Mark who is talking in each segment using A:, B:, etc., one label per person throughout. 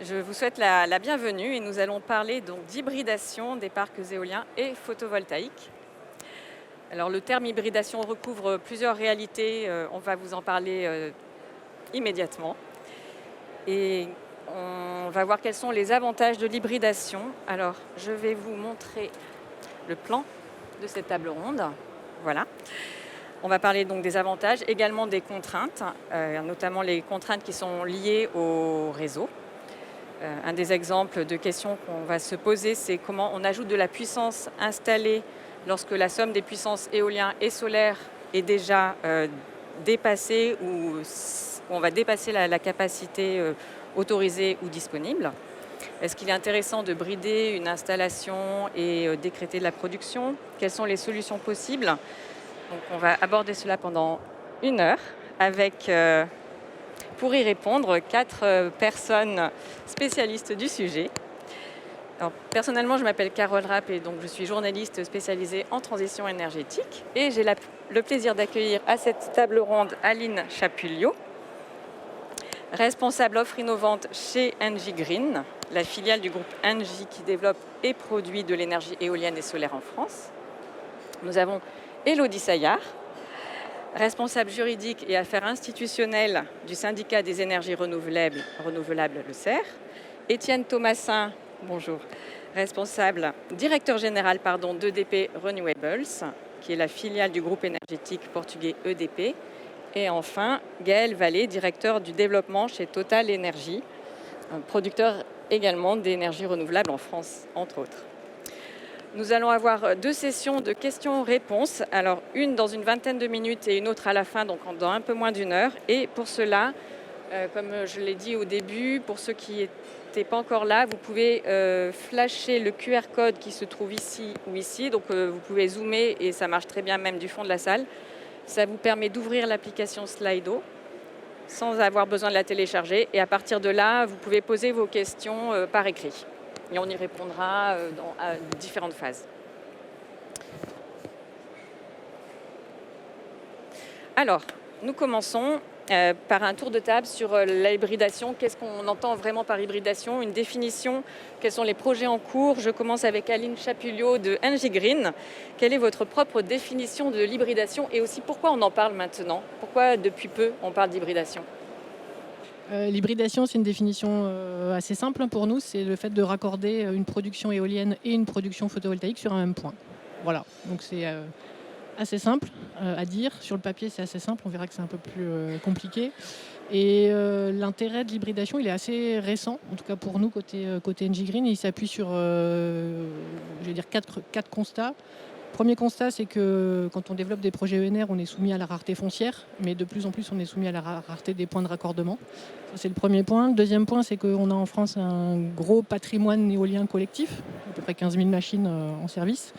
A: Je vous souhaite la bienvenue et nous allons parler donc d'hybridation des parcs éoliens et photovoltaïques. Alors le terme hybridation recouvre plusieurs réalités, on va vous en parler immédiatement. Et on va voir quels sont les avantages de l'hybridation. Alors je vais vous montrer le plan de cette table ronde. Voilà. On va parler donc des avantages, également des contraintes, notamment les contraintes qui sont liées au réseau. Un des exemples de questions qu'on va se poser, c'est comment on ajoute de la puissance installée lorsque la somme des puissances éoliennes et solaires est déjà dépassée ou on va dépasser la capacité autorisée ou disponible. Est-ce qu'il est intéressant de brider une installation et décréter de la production? Quelles sont les solutions possibles? Donc on va aborder cela pendant 1 heure avec... pour y répondre, 4 personnes spécialistes du sujet. Alors, personnellement, je m'appelle Carole Rapp et donc je suis journaliste spécialisée en transition énergétique. Et j'ai le plaisir d'accueillir à cette table ronde Aline Chapulio, responsable offre innovante chez Engie Green, la filiale du groupe Engie qui développe et produit de l'énergie éolienne et solaire en France. Nous avons Élodie Saillard, responsable juridique et affaires institutionnelles du syndicat des énergies renouvelables, le CER. Étienne Thomasin, bonjour, directeur général d'EDP Renewables, qui est la filiale du groupe énergétique portugais EDP. Et enfin, Gaël Vallée, directeur du développement chez Total Énergie, un producteur également d'énergie renouvelable en France, entre autres. Nous allons avoir 2 sessions de questions-réponses. Alors, une dans une vingtaine de minutes et une autre à la fin, donc dans un peu moins d'1 heure. Et pour cela, comme je l'ai dit au début, pour ceux qui n'étaient pas encore là, vous pouvez flasher le QR code qui se trouve ici ou ici. Donc, vous pouvez zoomer et ça marche très bien même du fond de la salle. Ça vous permet d'ouvrir l'application Slido sans avoir besoin de la télécharger. Et à partir de là, vous pouvez poser vos questions par écrit. Et on y répondra à différentes phases. Alors, nous commençons par un tour de table sur la hybridation. Qu'est-ce qu'on entend vraiment par hybridation? Une définition, quels sont les projets en cours? Je commence avec Aline Chapulio de Engie Green. Quelle est votre propre définition de l'hybridation et aussi pourquoi on en parle maintenant? Pourquoi depuis peu on parle d'hybridation?
B: L'hybridation, c'est une définition assez simple pour nous. C'est le fait de raccorder une production éolienne et une production photovoltaïque sur un même point. Voilà, donc c'est assez simple à dire. Sur le papier, c'est assez simple. On verra que c'est un peu plus compliqué. Et l'intérêt de l'hybridation, il est assez récent, en tout cas pour nous, côté Engie Green. Il s'appuie sur, quatre constats. Premier constat, c'est que quand on développe des projets ENR, on est soumis à la rareté foncière, mais de plus en plus, on est soumis à la rareté des points de raccordement. Ça, c'est le premier point. Le deuxième point, c'est qu'on a en France un gros patrimoine éolien collectif, à peu près 15 000 machines en service.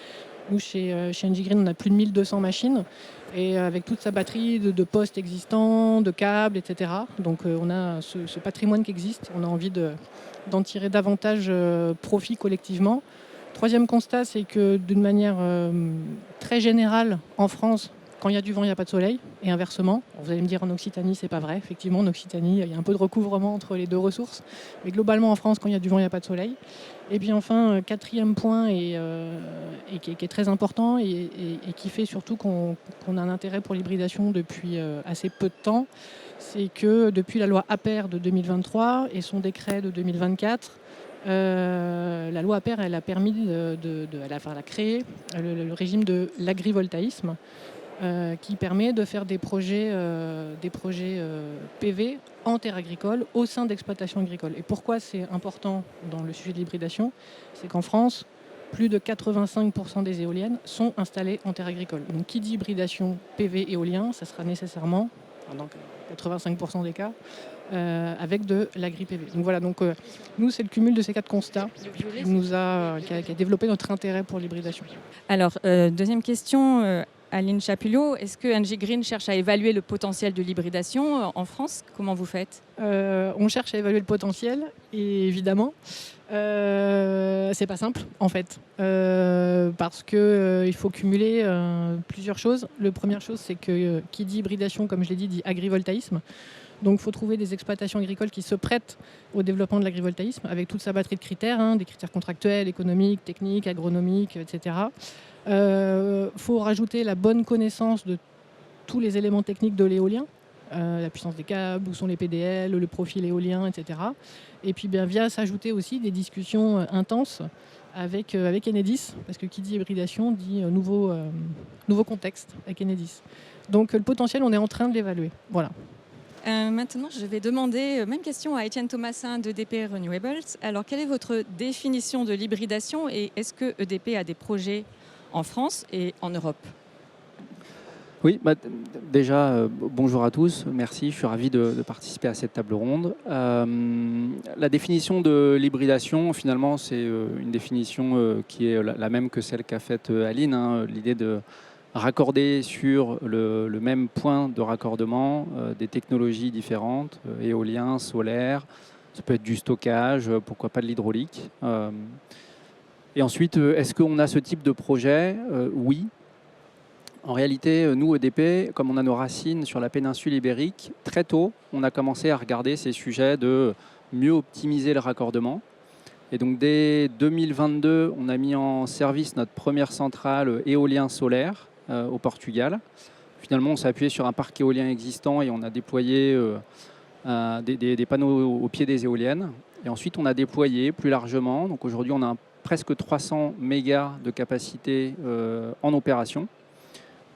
B: Nous, chez Engie Green, on a plus de 1200 machines, et avec toute sa batterie de postes existants, de câbles, etc. Donc on a ce patrimoine qui existe, on a envie d'en tirer davantage profit collectivement. Troisième constat, c'est que d'une manière très générale, en France, quand il y a du vent, il n'y a pas de soleil, et inversement. Vous allez me dire en Occitanie, c'est pas vrai. Effectivement, en Occitanie, il y a un peu de recouvrement entre les 2 ressources. Mais globalement, en France, quand il y a du vent, il n'y a pas de soleil. Et puis enfin, quatrième point, et qui est très important, et qui fait surtout qu'on a un intérêt pour l'hybridation depuis assez peu de temps, c'est que depuis la loi APER de 2023 et son décret de 2024, la loi APER, elle a permis elle a créé le régime de l'agrivoltaïsme, qui permet de faire des projets PV en terre agricole au sein d'exploitations agricoles. Et pourquoi c'est important dans le sujet de l'hybridation? C'est qu'en France, plus de 85% des éoliennes sont installées en terre agricole. Donc qui dit hybridation PV éolien, ça sera nécessairement, dans 85% des cas, avec de l'agri-PV. Donc voilà, nous, c'est le cumul de ces 4 constats qui a développé notre intérêt pour l'hybridation.
A: Alors, deuxième question, Aline Chapulio, est-ce que Engie Green cherche à évaluer le potentiel de l'hybridation en France? Comment vous faites?
B: On cherche à évaluer le potentiel, et évidemment. C'est pas simple en fait, parce que il faut cumuler plusieurs choses. La première chose, c'est que qui dit hybridation, comme je l'ai dit agrivoltaïsme. Donc il faut trouver des exploitations agricoles qui se prêtent au développement de l'agrivoltaïsme avec toute sa batterie de critères, des critères contractuels, économiques, techniques, agronomiques, etc. Faut rajouter la bonne connaissance de tous les éléments techniques de l'éolien, la puissance des câbles, où sont les PDL, le profil éolien, etc. Et puis vient s'ajouter aussi des discussions intenses avec Enedis, parce que qui dit hybridation dit nouveau contexte avec Enedis. Donc le potentiel, on est en train de l'évaluer. Voilà.
A: Maintenant, je vais demander même question à Étienne Thomasin d'EDP Renewables. Alors, quelle est votre définition de l'hybridation et est-ce que EDP a des projets en France et en Europe?
C: Oui, déjà, bonjour à tous, merci, je suis ravi de participer à cette table ronde. La définition de l'hybridation, finalement, c'est une définition qui est la même que celle qu'a faite Aline, l'idée de raccorder sur le même point de raccordement des technologies différentes, éolien, solaire, ça peut être du stockage, pourquoi pas de l'hydraulique. Et ensuite, est-ce qu'on a ce type de projet? Oui. En réalité, nous, EDP, comme on a nos racines sur la péninsule ibérique, très tôt, on a commencé à regarder ces sujets de mieux optimiser le raccordement. Et donc, dès 2022, on a mis en service notre première centrale éolien-solaire au Portugal. Finalement, on s'est appuyé sur un parc éolien existant et on a déployé des panneaux au pied des éoliennes. Et ensuite, on a déployé plus largement. Donc, aujourd'hui, on a presque 300 mégas de capacité en opération.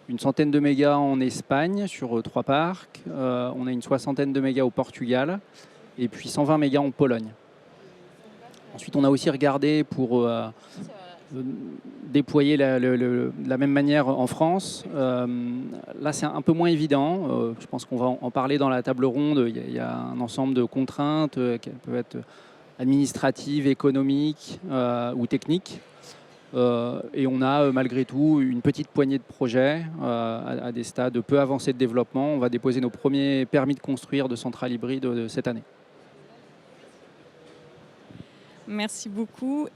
C: Une centaine de mégas en Espagne sur 3 parcs. On a une soixantaine de mégas au Portugal et puis 120 mégas en Pologne. Ensuite, on a aussi regardé pour déployer la même manière en France. Là, c'est un peu moins évident. Je pense qu'on va en parler dans la table ronde. Il y a un ensemble de contraintes qui peuvent être administratives, économiques ou techniques. Et on a malgré tout une petite poignée de projets à des stades peu avancés de développement. On va déposer nos premiers permis de construire de centrales hybrides cette année.
A: Merci beaucoup.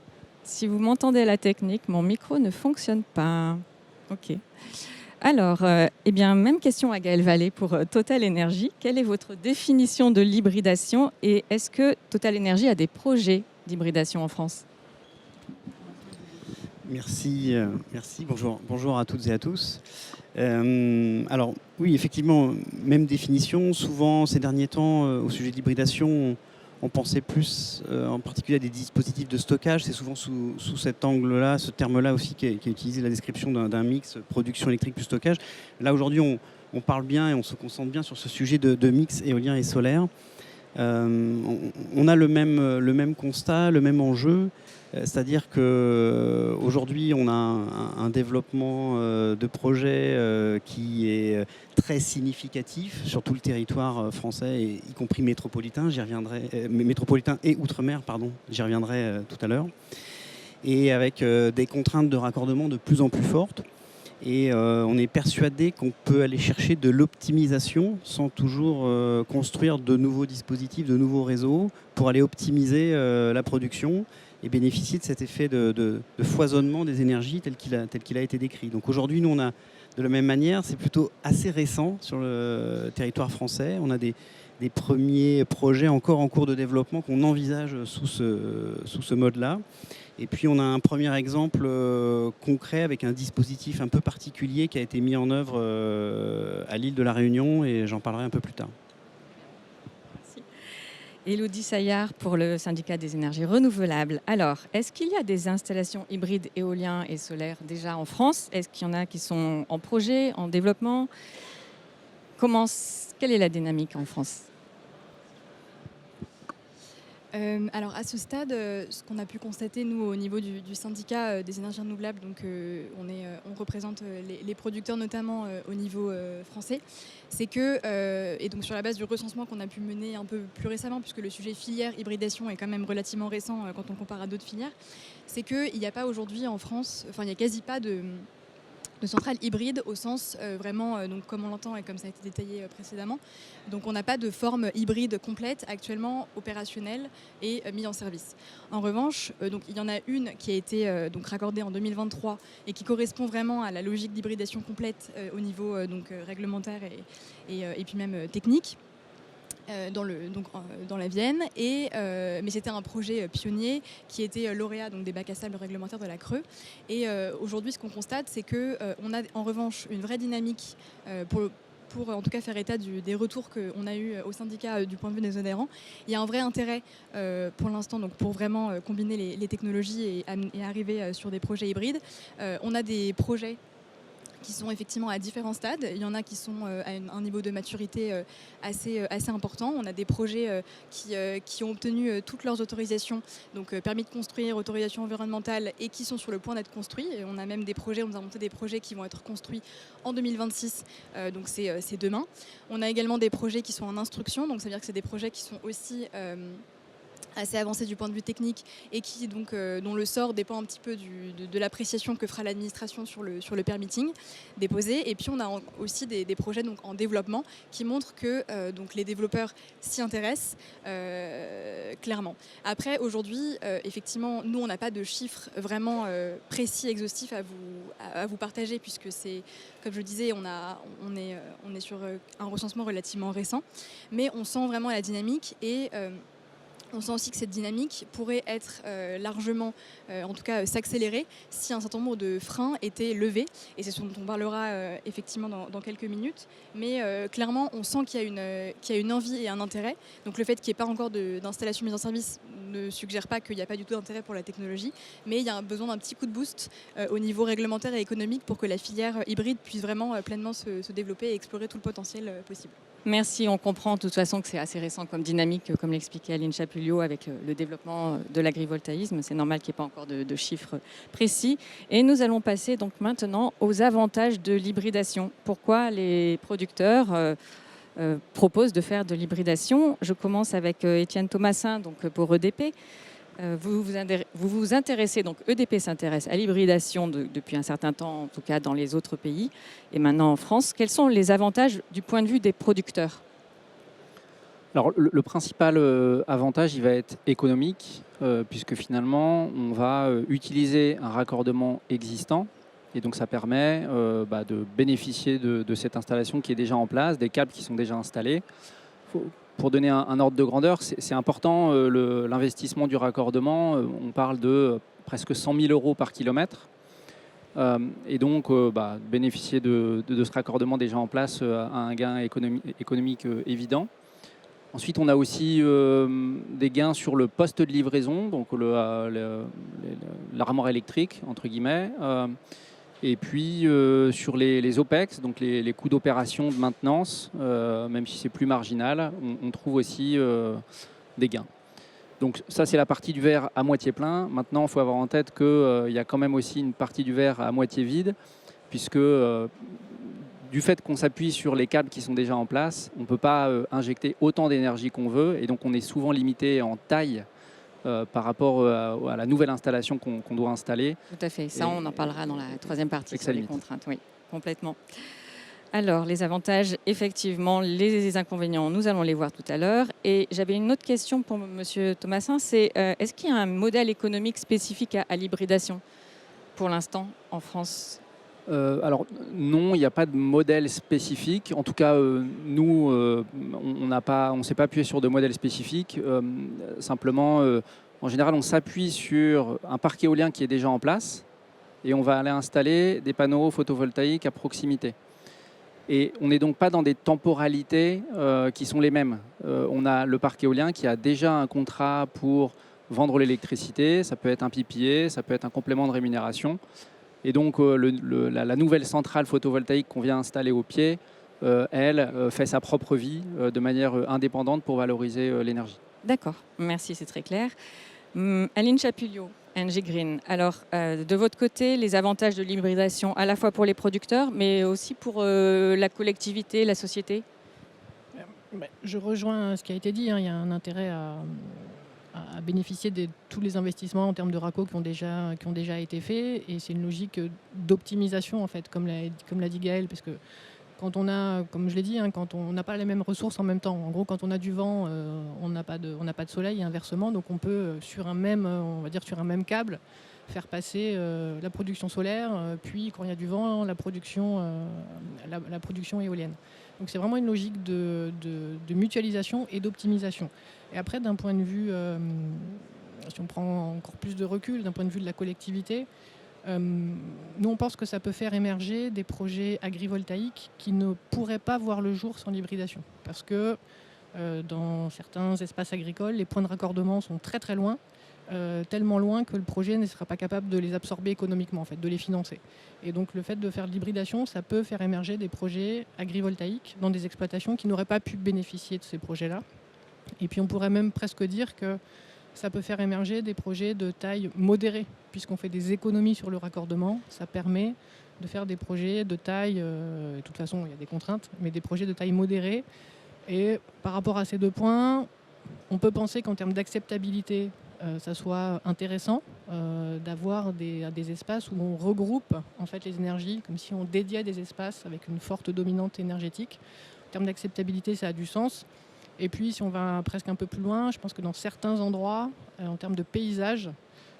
A: Si vous m'entendez à la technique, mon micro ne fonctionne pas. OK. Alors, même question à Gaëlle Vallée pour Total Energy. Quelle est votre définition de l'hybridation et est-ce que Total Energy a des projets d'hybridation en France?
D: Merci. Bonjour à toutes et à tous. Alors oui, effectivement, même définition. Souvent, ces derniers temps, au sujet de l'hybridation, on pensait plus en particulier à des dispositifs de stockage. C'est souvent sous cet angle-là, ce terme-là aussi qui est utilisé la description d'un mix production électrique plus stockage. Là, aujourd'hui, on parle bien et on se concentre bien sur ce sujet de mix éolien et solaire. On a le même constat, le même enjeu. C'est-à-dire qu'aujourd'hui, on a un développement de projets qui est très significatif sur tout le territoire français, y compris métropolitain. J'y reviendrai, métropolitain et outre-mer, pardon. J'y reviendrai tout à l'heure. Et avec des contraintes de raccordement de plus en plus fortes. Et on est persuadé qu'on peut aller chercher de l'optimisation sans toujours construire de nouveaux dispositifs, de nouveaux réseaux pour aller optimiser la production et bénéficier de cet effet de foisonnement des énergies tel qu'il a été décrit. Donc aujourd'hui, nous, on a de la même manière, c'est plutôt assez récent sur le territoire français. On a des premiers projets encore en cours de développement qu'on envisage sous ce mode-là. Et puis on a un premier exemple concret avec un dispositif un peu particulier qui a été mis en œuvre à l'île de la Réunion et j'en parlerai un peu plus tard.
A: Élodie Saillard pour le syndicat des énergies renouvelables. Alors, est-ce qu'il y a des installations hybrides éoliens et solaires déjà en France? Est-ce qu'il y en a qui sont en projet, en développement? Quelle est la dynamique en France?
E: Alors à ce stade, ce qu'on a pu constater nous au niveau du syndicat des énergies renouvelables, donc on représente les producteurs notamment au niveau français, c'est que et donc sur la base du recensement qu'on a pu mener un peu plus récemment, puisque le sujet filière hybridation est quand même relativement récent quand on compare à d'autres filières, c'est qu'il n'y a pas aujourd'hui en France, enfin il n'y a quasi pas de centrales hybrides au sens vraiment, donc comme on l'entend et comme ça a été détaillé précédemment. Donc on n'a pas de forme hybride complète actuellement opérationnelle et mise en service. En revanche, donc il y en a une qui a été donc raccordée en 2023 et qui correspond vraiment à la logique d'hybridation complète au niveau donc réglementaire et puis même technique. Dans la Vienne. Mais c'était un projet pionnier qui était lauréat donc, des bacs à sable réglementaires de la Creux. Et aujourd'hui, ce qu'on constate, c'est qu'on a en revanche une vraie dynamique pour en tout cas faire état des retours qu'on a eu au syndicat du point de vue des adhérents. Il y a un vrai intérêt pour l'instant donc pour vraiment combiner les technologies et arriver sur des projets hybrides. On a des projets qui sont effectivement à différents stades. Il y en a qui sont à un niveau de maturité assez important. On a des projets qui ont obtenu toutes leurs autorisations, donc permis de construire, autorisation environnementale, et qui sont sur le point d'être construits. Et on a même des projets, on nous a monté des projets qui vont être construits en 2026, donc c'est demain. On a également des projets qui sont en instruction, donc ça veut dire que c'est des projets qui sont aussi assez avancé du point de vue technique et qui donc dont le sort dépend un petit peu de l'appréciation que fera l'administration sur le permitting déposé. Et puis on a aussi des projets donc en développement qui montrent que donc les développeurs s'y intéressent clairement. Après aujourd'hui effectivement nous on n'a pas de chiffres vraiment précis exhaustifs à vous partager, puisque c'est comme je le disais on est sur un recensement relativement récent, mais on sent vraiment la dynamique et on sent aussi que cette dynamique pourrait être largement, en tout cas s'accélérer, si un certain nombre de freins étaient levés. Et c'est ce dont on parlera effectivement dans quelques minutes. Mais clairement, on sent qu'il y a une envie et un intérêt. Donc le fait qu'il n'y ait pas encore d'installation mise en service ne suggère pas qu'il n'y a pas du tout d'intérêt pour la technologie. Mais il y a besoin d'un petit coup de boost au niveau réglementaire et économique pour que la filière hybride puisse vraiment pleinement se développer et explorer tout le potentiel possible.
A: Merci, on comprend de toute façon que c'est assez récent comme dynamique, comme l'expliquait Aline Chapulio, avec le développement de l'agrivoltaïsme. C'est normal qu'il n'y ait pas encore de chiffres précis. Et nous allons passer donc maintenant aux avantages de l'hybridation. Pourquoi les producteurs proposent de faire de l'hybridation? Je commence avec Étienne Thomassin donc pour EDP. Vous vous intéressez, donc EDP s'intéresse à l'hybridation depuis un certain temps, en tout cas dans les autres pays, et maintenant en France. Quels sont les avantages du point de vue des producteurs ?
C: Alors, le principal avantage, il va être économique, puisque finalement, on va utiliser un raccordement existant. Et donc, ça permet de bénéficier de cette installation qui est déjà en place, des câbles qui sont déjà installés. Pour donner un ordre de grandeur, c'est important, l'investissement du raccordement, on parle de presque 100 000 euros par kilomètre. Et donc, bénéficier de ce raccordement déjà en place a un gain économique évident. Ensuite, on a aussi des gains sur le poste de livraison, donc l'armoire électrique, entre guillemets. Et puis sur les OPEX, donc les coûts d'opération de maintenance, même si c'est plus marginal, on trouve aussi des gains. Donc ça, c'est la partie du verre à moitié plein. Maintenant, il faut avoir en tête qu'il y a quand même aussi une partie du verre à moitié vide, puisque du fait qu'on s'appuie sur les câbles qui sont déjà en place, on ne peut pas injecter autant d'énergie qu'on veut, et donc on est souvent limité en taille par rapport à la nouvelle installation qu'on doit installer.
A: Tout à fait, ça on en parlera dans la troisième partie sur les
C: limite.
A: contraintes, oui, complètement. Alors, les avantages, effectivement, les inconvénients, nous allons les voir tout à l'heure. Et j'avais une autre question pour M. Thomassin, c'est est-ce qu'il y a un modèle économique spécifique à l'hybridation pour l'instant en France ?
C: Alors non, il n'y a pas de modèle spécifique. En tout cas, nous, on ne s'est pas appuyé sur de modèles spécifiques. Simplement, en général, on s'appuie sur un parc éolien qui est déjà en place et on va aller installer des panneaux photovoltaïques à proximité. Et on n'est donc pas dans des temporalités qui sont les mêmes. On a le parc éolien qui a déjà un contrat pour vendre l'électricité. Ça peut être un PPA, ça peut être un complément de rémunération. Et donc, la nouvelle centrale photovoltaïque qu'on vient installer au pied, elle, fait sa propre vie de manière indépendante pour valoriser l'énergie.
A: D'accord, merci, c'est très clair. Aline Chapulio, NG Green. Alors, de votre côté, les avantages de l'hybridation à la fois pour les producteurs, mais aussi pour la collectivité, la société ?
B: Je rejoins ce qui a été dit. Il y a un intérêt à à bénéficier de tous les investissements en termes de raccords qui ont déjà été faits. Et c'est une logique d'optimisation, en fait, comme l'a dit Gaël, parce que quand on a, comme je l'ai dit, quand on n'a pas les mêmes ressources en même temps. En gros, quand on a du vent, on n'a pas de soleil et inversement. Donc on peut, sur un même câble, faire passer la production solaire, puis quand il y a du vent, la production éolienne. Donc c'est vraiment une logique de mutualisation et d'optimisation. Et après, d'un point de vue, si on prend encore plus de recul, d'un point de vue de la collectivité, nous, on pense que ça peut faire émerger des projets agrivoltaïques qui ne pourraient pas voir le jour sans l'hybridation. Parce que dans certains espaces agricoles, les points de raccordement sont très très loin, tellement loin que le projet ne sera pas capable de les absorber économiquement, en fait, de les financer. Et donc le fait de faire de l'hybridation, ça peut faire émerger des projets agrivoltaïques dans des exploitations qui n'auraient pas pu bénéficier de ces projets-là. Et puis on pourrait même presque dire que ça peut faire émerger des projets de taille modérée, puisqu'on fait des économies sur le raccordement. Ça permet de faire des projets de taille, de toute façon il y a des contraintes, mais des projets de taille modérée. Et par rapport à ces deux points, on peut penser qu'en termes d'acceptabilité, ça soit intéressant d'avoir des espaces où on regroupe en fait les énergies, comme si on dédiait des espaces avec une forte dominante énergétique. En termes d'acceptabilité, ça a du sens. Et puis, si on va presque un peu plus loin, je pense que dans certains endroits, en termes de paysage,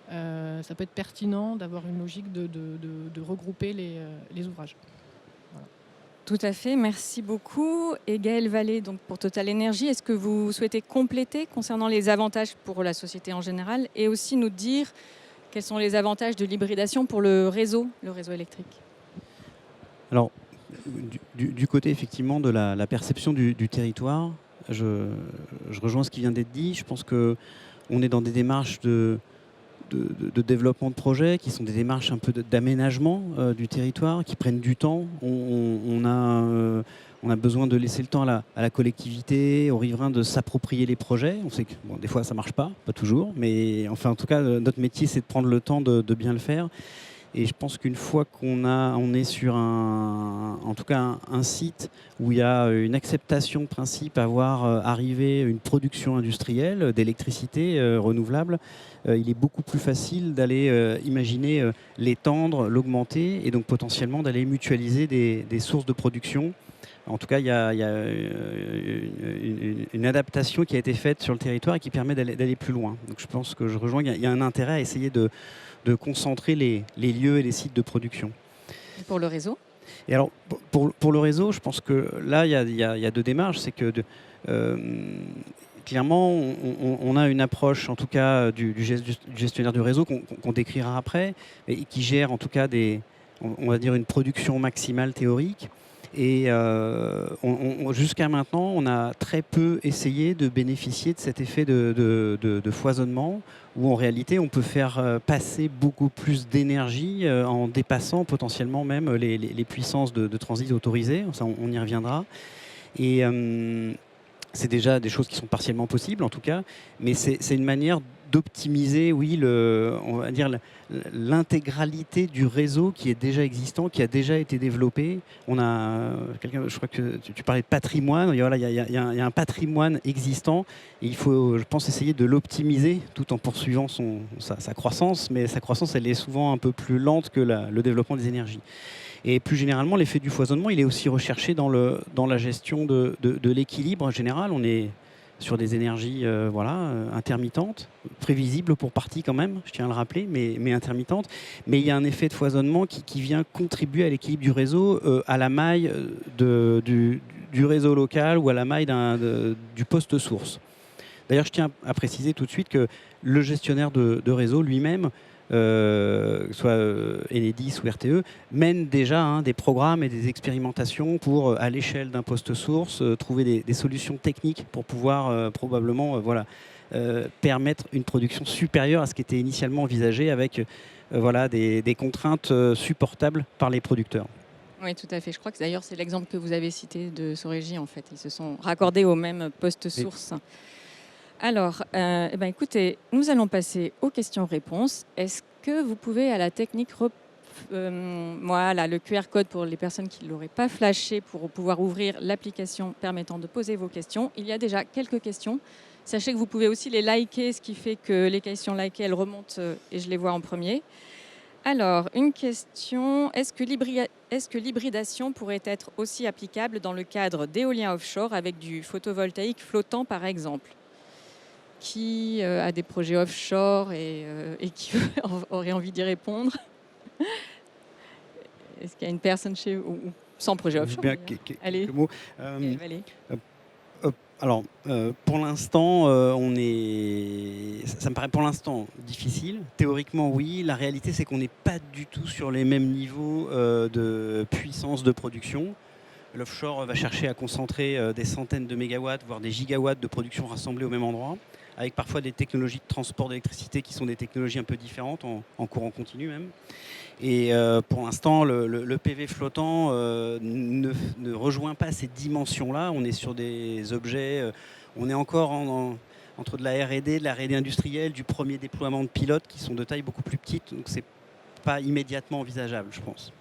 B: ça peut être pertinent d'avoir une logique de regrouper les ouvrages. Voilà.
A: Tout à fait, merci beaucoup. Et Gaël Vallée, donc pour Total Energy, est-ce que vous souhaitez compléter concernant les avantages pour la société en général et aussi nous dire quels sont les avantages de l'hybridation pour le réseau électrique?
D: Alors, du côté effectivement de la perception du territoire, je rejoins ce qui vient d'être dit. Je pense qu'on est dans des démarches de développement de projets qui sont des démarches un peu d'aménagement du territoire, qui prennent du temps. On a besoin de laisser le temps à la collectivité, aux riverains de s'approprier les projets. On sait que des fois ça ne marche pas toujours, mais enfin en tout cas notre métier c'est de prendre le temps de bien le faire. Et je pense qu'une fois on est sur en tout cas un site où il y a une acceptation de principe à voir arriver une production industrielle d'électricité renouvelable, il est beaucoup plus facile d'aller imaginer l'étendre, l'augmenter et donc potentiellement d'aller mutualiser des sources de production. En tout cas, il y a une adaptation qui a été faite sur le territoire et qui permet d'aller plus loin. Donc je pense que je rejoins, il y a un intérêt à essayer de concentrer les lieux et les sites de production.
A: Et pour le réseau ?
D: Et alors, pour le réseau, je pense que là, il y a deux démarches. C'est que clairement, on a une approche, en tout cas, du gestionnaire du réseau qu'on décrira après, et qui gère en tout cas on va dire une production maximale théorique. Et jusqu'à maintenant, on a très peu essayé de bénéficier de cet effet de foisonnement, où en réalité, on peut faire passer beaucoup plus d'énergie en dépassant potentiellement même les puissances de transit autorisées. Ça, on y reviendra. Et c'est déjà des choses qui sont partiellement possibles, en tout cas, mais c'est une manière d'optimiser, oui, on va dire l'intégralité du réseau qui est déjà existant, qui a déjà été développé. On a je crois que tu parlais de patrimoine. Il y a un patrimoine existant et il faut, je pense, essayer de l'optimiser tout en poursuivant sa croissance. Mais sa croissance, elle est souvent un peu plus lente que le développement des énergies. Et plus généralement, l'effet du foisonnement, il est aussi recherché dans la gestion de l'équilibre général. On est sur des énergies intermittentes, prévisibles pour partie quand même, je tiens à le rappeler, mais intermittentes. Mais il y a un effet de foisonnement qui vient contribuer à l'équilibre du réseau, à la maille du réseau local ou à la maille du poste source. D'ailleurs, je tiens à préciser tout de suite que le gestionnaire de réseau lui-même, soit Enedis ou RTE, mène déjà des programmes et des expérimentations pour, à l'échelle d'un poste source, trouver des solutions techniques pour pouvoir probablement permettre une production supérieure à ce qui était initialement envisagé avec des contraintes supportables par les producteurs.
A: Oui, tout à fait. Je crois que d'ailleurs c'est l'exemple que vous avez cité de Sorégie en fait. Ils se sont raccordés au même poste source. Oui. Alors, écoutez, nous allons passer aux questions-réponses. Est-ce que vous pouvez à la technique voilà, le QR code pour les personnes qui ne l'auraient pas flashé pour pouvoir ouvrir l'application permettant de poser vos questions. Il y a déjà quelques questions. Sachez que vous pouvez aussi les liker, ce qui fait que les questions likées, elles remontent et je les vois en premier. Alors, une question, est-ce que l'hybridation pourrait être aussi applicable dans le cadre d'éolien offshore avec du photovoltaïque flottant, par exemple ? Qui a des projets offshore et qui aurait envie d'y répondre ? Est-ce qu'il y a une personne chez vous ou sans projet offshore? Allez,
D: Quelques mots.
A: allez.
D: Alors, pour l'instant, ça me paraît pour l'instant difficile. Théoriquement, oui. La réalité, c'est qu'on n'est pas du tout sur les mêmes niveaux de puissance de production. L'offshore va chercher à concentrer des centaines de mégawatts, voire des gigawatts de production rassemblés au même endroit, avec parfois des technologies de transport d'électricité qui sont des technologies un peu différentes, en courant continu même. Et pour l'instant, le PV flottant ne rejoint pas ces dimensions-là. On est sur des objets, on est encore entre de la R&D, de la R&D industrielle, du premier déploiement de pilotes qui sont de taille beaucoup plus petite. Donc c'est pas immédiatement envisageable, je pense.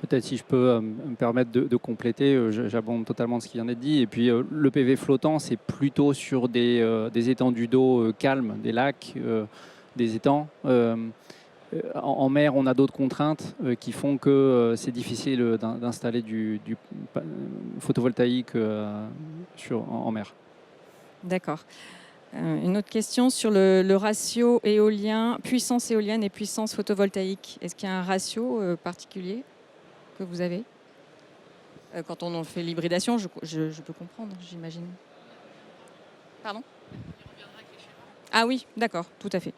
C: Peut-être si je peux me permettre de compléter, j'abonde totalement de ce qui vient d'être dit. Et puis le PV flottant, c'est plutôt sur des étendues d'eau calmes, des lacs, des étangs. En mer, on a d'autres contraintes qui font que c'est difficile d'installer du photovoltaïque en mer.
A: D'accord. Une autre question sur le ratio éolien, puissance éolienne et puissance photovoltaïque. Est-ce qu'il y a un ratio particulier que vous avez ? Quand on en fait l'hybridation, je peux comprendre, j'imagine. Pardon ? Ah oui, d'accord, tout à fait.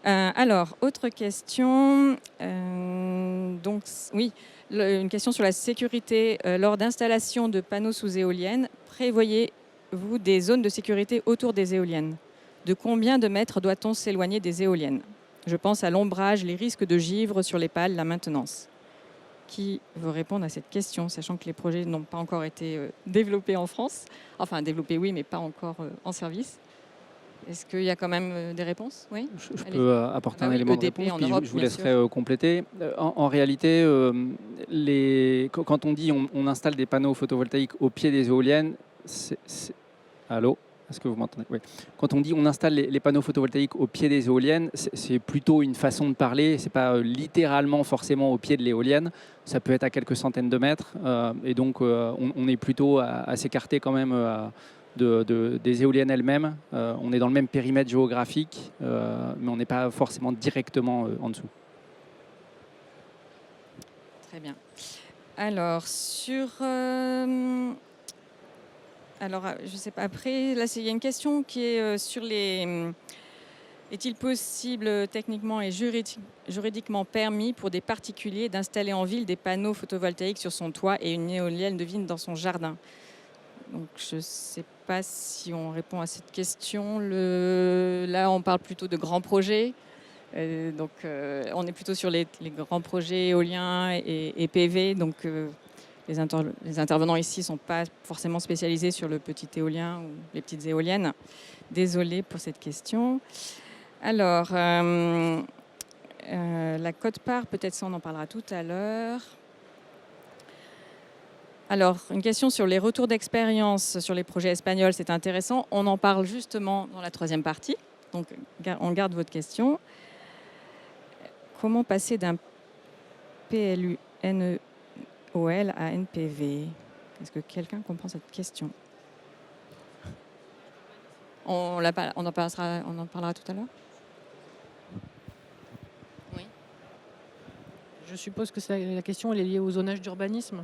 A: Alors, autre question. Donc, oui, une question sur la sécurité. Lors d'installation de panneaux sous éoliennes, prévoyez-vous des zones de sécurité autour des éoliennes ? De combien de mètres doit-on s'éloigner des éoliennes ? Je pense à l'ombrage, les risques de givre sur les pales, la maintenance. Qui veut répondre à cette question, sachant que les projets n'ont pas encore été développés en France ? Enfin, développés, oui, mais pas encore en service. Est-ce qu'il y a quand même des réponses ? Oui.
C: Je peux apporter un élément
A: EDP
C: de réponse,
A: en
C: puis
A: Europe,
C: je vous
A: bien
C: laisserai
A: sûr.
C: compléter. En réalité, quand on dit on installe des panneaux photovoltaïques au pied des éoliennes, Allô ? Est-ce que vous m'entendez ? Oui. Quand on dit on installe les panneaux photovoltaïques au pied des éoliennes, c'est plutôt une façon de parler. C'est pas littéralement forcément au pied de l'éolienne. Ça peut être à quelques centaines de mètres. Et donc, on est plutôt à s'écarter quand même des éoliennes elles-mêmes. On est dans le même périmètre géographique, mais on n'est pas forcément directement en dessous.
A: Très bien. Alors, je sais pas. Après, là, il y a une question qui est sur les. Est-il possible, techniquement et juridiquement permis pour des particuliers d'installer en ville des panneaux photovoltaïques sur son toit et une éolienne de vigne dans son jardin ? Donc, je ne sais pas si on répond à cette question. Là, on parle plutôt de grands projets. On est plutôt sur les grands projets éoliens et PV. Donc, les intervenants ici ne sont pas forcément spécialisés sur le petit éolien ou les petites éoliennes. Désolée pour cette question. Alors, la quote-part, peut-être ça, on en parlera tout à l'heure. Alors, une question sur les retours d'expérience sur les projets espagnols, c'est intéressant. On en parle justement dans la troisième partie. Donc, on garde votre question. Comment passer d'un PLU NEOL à NPV ? Est-ce que quelqu'un comprend cette question ? On en parlera tout à l'heure ? Oui.
B: Je suppose que la question elle est liée au zonage d'urbanisme.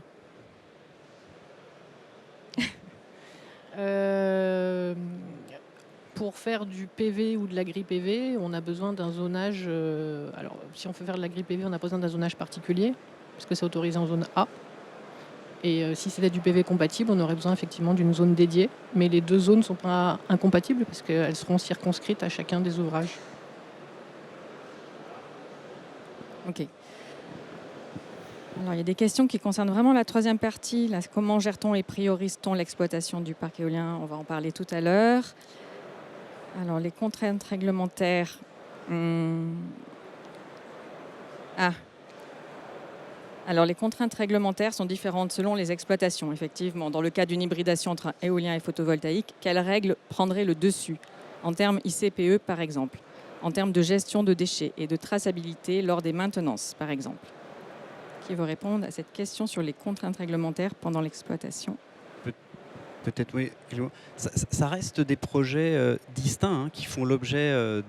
B: Pour faire du PV ou de l'agri-PV, on a besoin d'un zonage. Alors, si on veut faire de l'agri-PV, on a besoin d'un zonage particulier, puisque c'est autorisé en zone A. Et si c'était du PV compatible, on aurait besoin effectivement d'une zone dédiée. Mais les deux zones ne sont pas incompatibles, parce qu'elles seront circonscrites à chacun des ouvrages.
A: Ok. Alors, il y a des questions qui concernent vraiment la troisième partie. Là, comment gère-t-on et priorise-t-on l'exploitation du parc éolien ? On va en parler tout à l'heure. Alors, les contraintes réglementaires. Alors, les contraintes réglementaires sont différentes selon les exploitations. Effectivement, dans le cas d'une hybridation entre éolien et photovoltaïque, quelles règles prendraient le dessus en termes ICPE, par exemple, en termes de gestion de déchets et de traçabilité lors des maintenances, par exemple? Qui veut répondre à cette question sur les contraintes réglementaires pendant l'exploitation?
D: Peut-être, oui. Ça reste des projets distincts qui font l'objet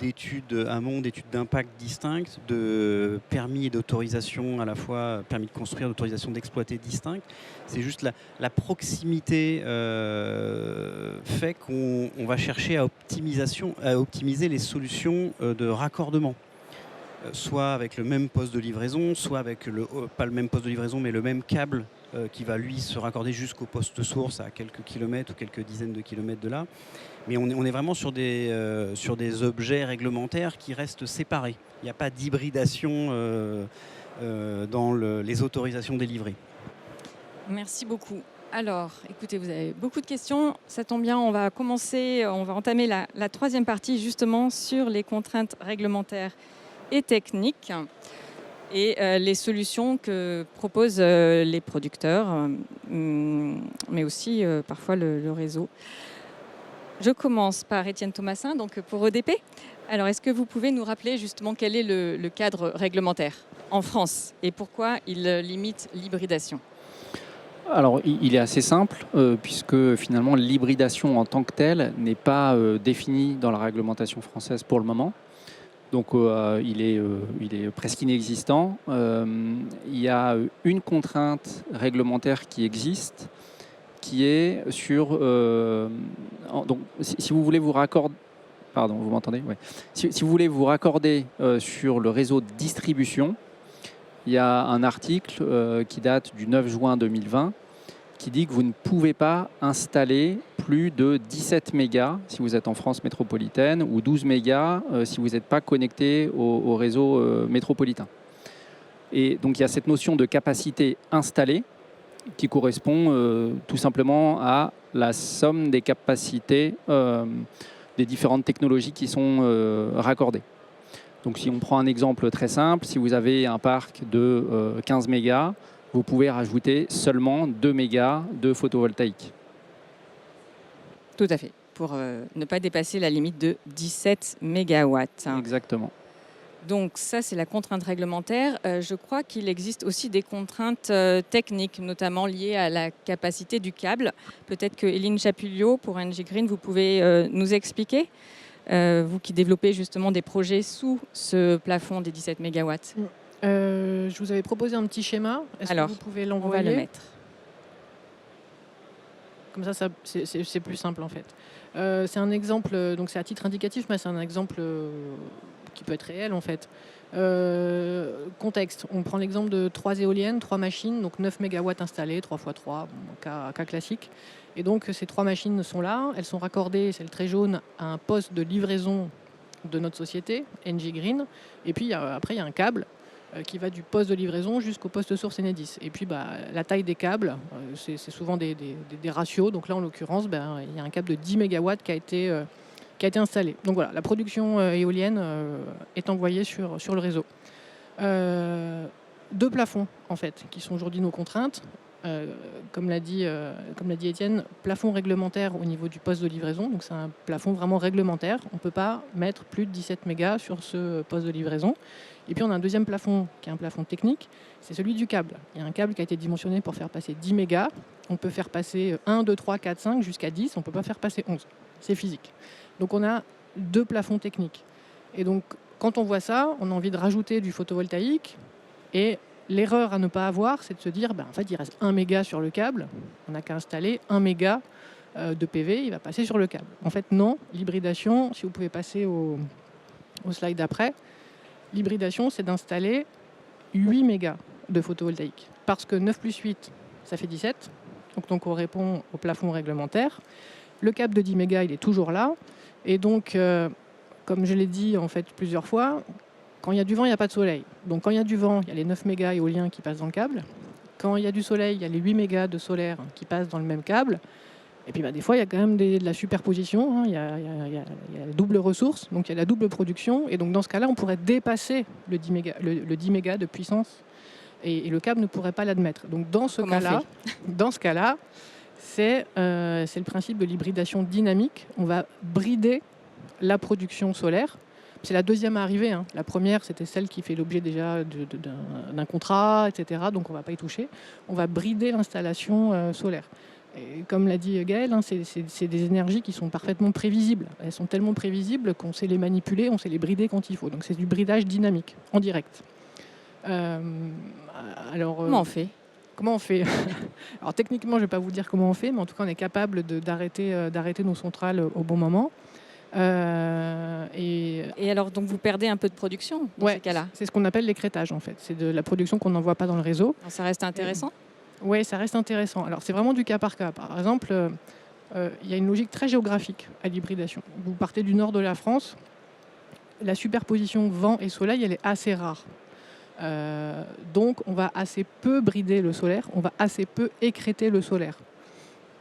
D: d'études amont, d'études d'impact distinctes, de permis et d'autorisation à la fois, permis de construire, d'autorisation d'exploiter distinctes. C'est juste la proximité fait qu'on va chercher à optimiser les solutions de raccordement. Soit avec le même poste de livraison, soit avec pas le même poste de livraison, mais le même câble qui va lui se raccorder jusqu'au poste source à quelques kilomètres ou quelques dizaines de kilomètres de là. Mais on est vraiment sur des objets réglementaires qui restent séparés. Il n'y a pas d'hybridation dans les autorisations délivrées.
A: Merci beaucoup. Alors, écoutez, vous avez beaucoup de questions. Ça tombe bien, on va entamer la troisième partie justement sur les contraintes réglementaires et techniques et les solutions que proposent les producteurs, mais aussi parfois le réseau. Je commence par Étienne Thomassin, donc pour EDP. Alors, est-ce que vous pouvez nous rappeler justement quel est le cadre réglementaire en France et pourquoi il limite l'hybridation?
C: Alors, il est assez simple, puisque finalement l'hybridation en tant que telle n'est pas définie dans la réglementation française pour le moment. Donc il est presque inexistant. Il y a une contrainte réglementaire qui existe, qui est sur... donc, si vous voulez vous raccorder... Pardon, vous m'entendez? Ouais. Si vous voulez vous raccorder sur le réseau de distribution, il y a un article qui date du 9 juin 2020 qui dit que vous ne pouvez pas installer plus de 17 mégas si vous êtes en France métropolitaine ou 12 mégas si vous n'êtes pas connecté au réseau métropolitain. Et donc il y a cette notion de capacité installée qui correspond tout simplement à la somme des capacités des différentes technologies qui sont raccordées. Donc si on prend un exemple très simple, si vous avez un parc de 15 mégas, vous pouvez rajouter seulement 2 mégas de photovoltaïque.
A: Tout à fait, pour ne pas dépasser la limite de 17 mégawatts.
C: Exactement.
A: Donc ça, c'est la contrainte réglementaire. Je crois qu'il existe aussi des contraintes techniques, notamment liées à la capacité du câble. Peut-être que Éline Chapulliot, pour NG Green, vous pouvez nous expliquer, vous qui développez justement des projets sous ce plafond des 17 mégawatts.
B: Je vous avais proposé un petit schéma. Est-ce que vous pouvez l'envoyer?
A: On va le mettre.
B: Comme ça c'est plus simple en fait. C'est un exemple, donc c'est à titre indicatif, mais c'est un exemple qui peut être réel en fait. Contexte, on prend l'exemple de 3 éoliennes, 3 machines, donc 9 MW installées, 3 x 3, cas classique. Et donc ces 3 machines sont là, elles sont raccordées, c'est le trait jaune, à un poste de livraison de notre société, NG Green. Et puis après il y a un câble qui va du poste de livraison jusqu'au poste source Enedis. Et puis la taille des câbles, c'est souvent des ratios. Donc là, en l'occurrence, il y a un câble de 10 MW qui a été installé. Donc voilà, la production éolienne est envoyée sur le réseau. 2 plafonds, en fait, qui sont aujourd'hui nos contraintes. Comme l'a dit Étienne, plafond réglementaire au niveau du poste de livraison. Donc c'est un plafond vraiment réglementaire. On ne peut pas mettre plus de 17 mégas sur ce poste de livraison. Et puis on a un deuxième plafond qui est un plafond technique, c'est celui du câble. Il y a un câble qui a été dimensionné pour faire passer 10 mégas. On peut faire passer 1, 2, 3, 4, 5 jusqu'à 10. On ne peut pas faire passer 11. C'est physique. Donc on a 2 plafonds techniques. Et donc quand on voit ça, on a envie de rajouter du photovoltaïque. Et l'erreur à ne pas avoir, c'est de se dire, en fait, il reste 1 méga sur le câble. On n'a qu'à installer 1 méga de PV, il va passer sur le câble. En fait, non. L'hybridation, si vous pouvez passer au slide d'après, l'hybridation, c'est d'installer 8 mégas de photovoltaïque. Parce que 9 plus 8, ça fait 17. Donc on répond au plafond réglementaire. Le câble de 10 mégas, il est toujours là. Et donc, comme je l'ai dit en fait plusieurs fois, quand il y a du vent, il n'y a pas de soleil. Donc quand il y a du vent, il y a les 9 mégas éoliens qui passent dans le câble. Quand il y a du soleil, il y a les 8 mégas de solaire qui passent dans le même câble. Et puis des fois, il y a quand même de la superposition. Il y a la double ressource, donc il y a la double production. Et donc dans ce cas-là, on pourrait dépasser le 10 mégas de puissance et le câble ne pourrait pas l'admettre. Donc dans ce
A: Comment on
B: cas-là, c'est le principe de l'hybridation dynamique. On va brider la production solaire. C'est la deuxième à arriver, hein. La première, c'était celle qui fait l'objet déjà d'un contrat, etc. Donc on ne va pas y toucher. On va brider l'installation solaire. Et comme l'a dit Gaël, hein, c'est des énergies qui sont parfaitement prévisibles. Elles sont tellement prévisibles qu'on sait les manipuler, on sait les brider quand il faut. Donc c'est du bridage dynamique, en direct.
A: Comment on fait?
B: Comment on fait? Alors techniquement, je ne vais pas vous dire comment on fait, mais en tout cas, on est capable d'arrêter nos centrales au bon moment.
A: Et alors, donc vous perdez un peu de production dans ces cas-là?
B: C'est ce qu'on appelle l'écrêtage en fait. C'est de la production qu'on n'envoie pas dans le réseau.
A: Alors, ça reste intéressant?
B: Oui, ça reste intéressant. Alors c'est vraiment du cas par cas. Par exemple, il y a une logique très géographique à l'hybridation. Vous partez du nord de la France, la superposition vent et soleil, elle est assez rare. Donc on va assez peu brider le solaire, on va assez peu écrêter le solaire.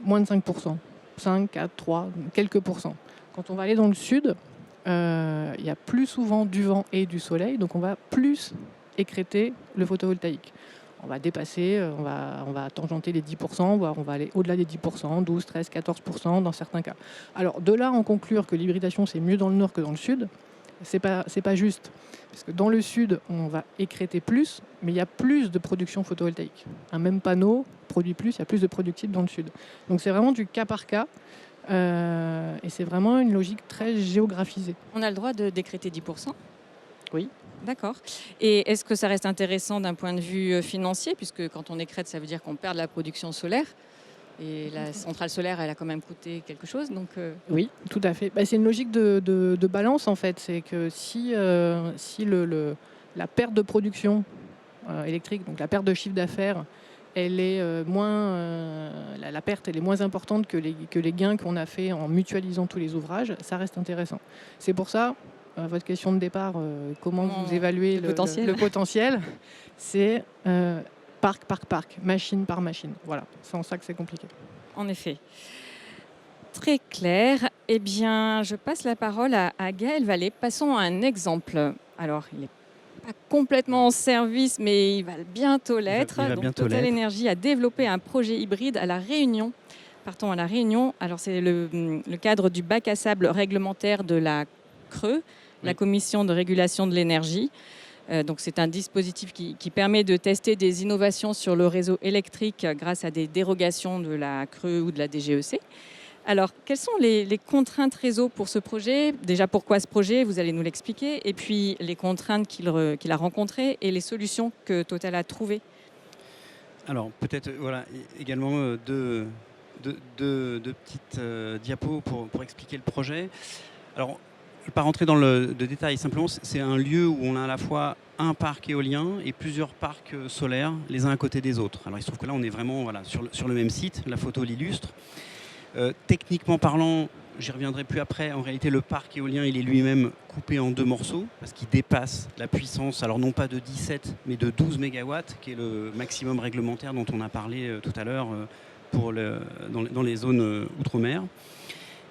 B: Moins de 5%. 5, 4, 3, quelques pourcents. Quand on va aller dans le sud, il y a plus souvent du vent et du soleil, donc on va plus écrêter le photovoltaïque. On va dépasser, on va tangenter les 10%, voire on va aller au-delà des 10%, 12, 13, 14% dans certains cas. Alors de là, en conclure que l'hybridation, c'est mieux dans le nord que dans le sud, c'est pas juste. Parce que dans le sud, on va écrêter plus, mais il y a plus de production photovoltaïque. Un même panneau produit plus, il y a plus de productibles dans le sud. Donc c'est vraiment du cas par cas. Et c'est vraiment une logique très géographisée.
A: On a le droit de décréter 10%?
B: Oui.
A: D'accord. Et est-ce que ça reste intéressant d'un point de vue financier, puisque quand on écrète, ça veut dire qu'on perd de la production solaire, et la centrale solaire, elle a quand même coûté quelque chose, donc
B: Oui, tout à fait. C'est une logique de balance en fait. C'est que si la perte de production électrique, donc la perte de chiffre d'affaires, elle est la perte elle est moins importante que les gains qu'on a fait en mutualisant tous les ouvrages, ça reste intéressant. C'est pour ça, votre question de départ, comment vous évaluez le potentiel, c'est parc par parc, machine par machine. Voilà, c'est en ça que c'est compliqué.
A: En effet. Très clair. Eh bien, je passe la parole à Gaël Vallée. Passons à un exemple. Alors, il n'est pas complètement en service, mais il va bientôt l'être. Donc, Total Energy a développé un projet hybride à La Réunion. Partons à La Réunion. Alors, c'est le cadre du bac à sable réglementaire de la CRE, la Commission de régulation de l'énergie. Donc c'est un dispositif qui permet de tester des innovations sur le réseau électrique grâce à des dérogations de la CRE ou de la DGEC. Alors, quelles sont les contraintes réseau pour ce projet? Déjà, pourquoi ce projet? Vous allez nous l'expliquer. Et puis, les contraintes qu'il a rencontrées et les solutions que Total a trouvées.
D: Alors, peut-être également deux petites diapos pour expliquer le projet. Alors, je ne vais pas rentrer dans le détail, simplement c'est un lieu où on a à la fois un parc éolien et plusieurs parcs solaires, les uns à côté des autres. Alors il se trouve que là on est vraiment sur le même site, la photo l'illustre. Techniquement parlant, j'y reviendrai plus après, en réalité le parc éolien il est lui-même coupé en deux morceaux parce qu'il dépasse la puissance, alors non pas de 17 mais de 12 MW, qui est le maximum réglementaire dont on a parlé tout à l'heure dans les zones outre-mer.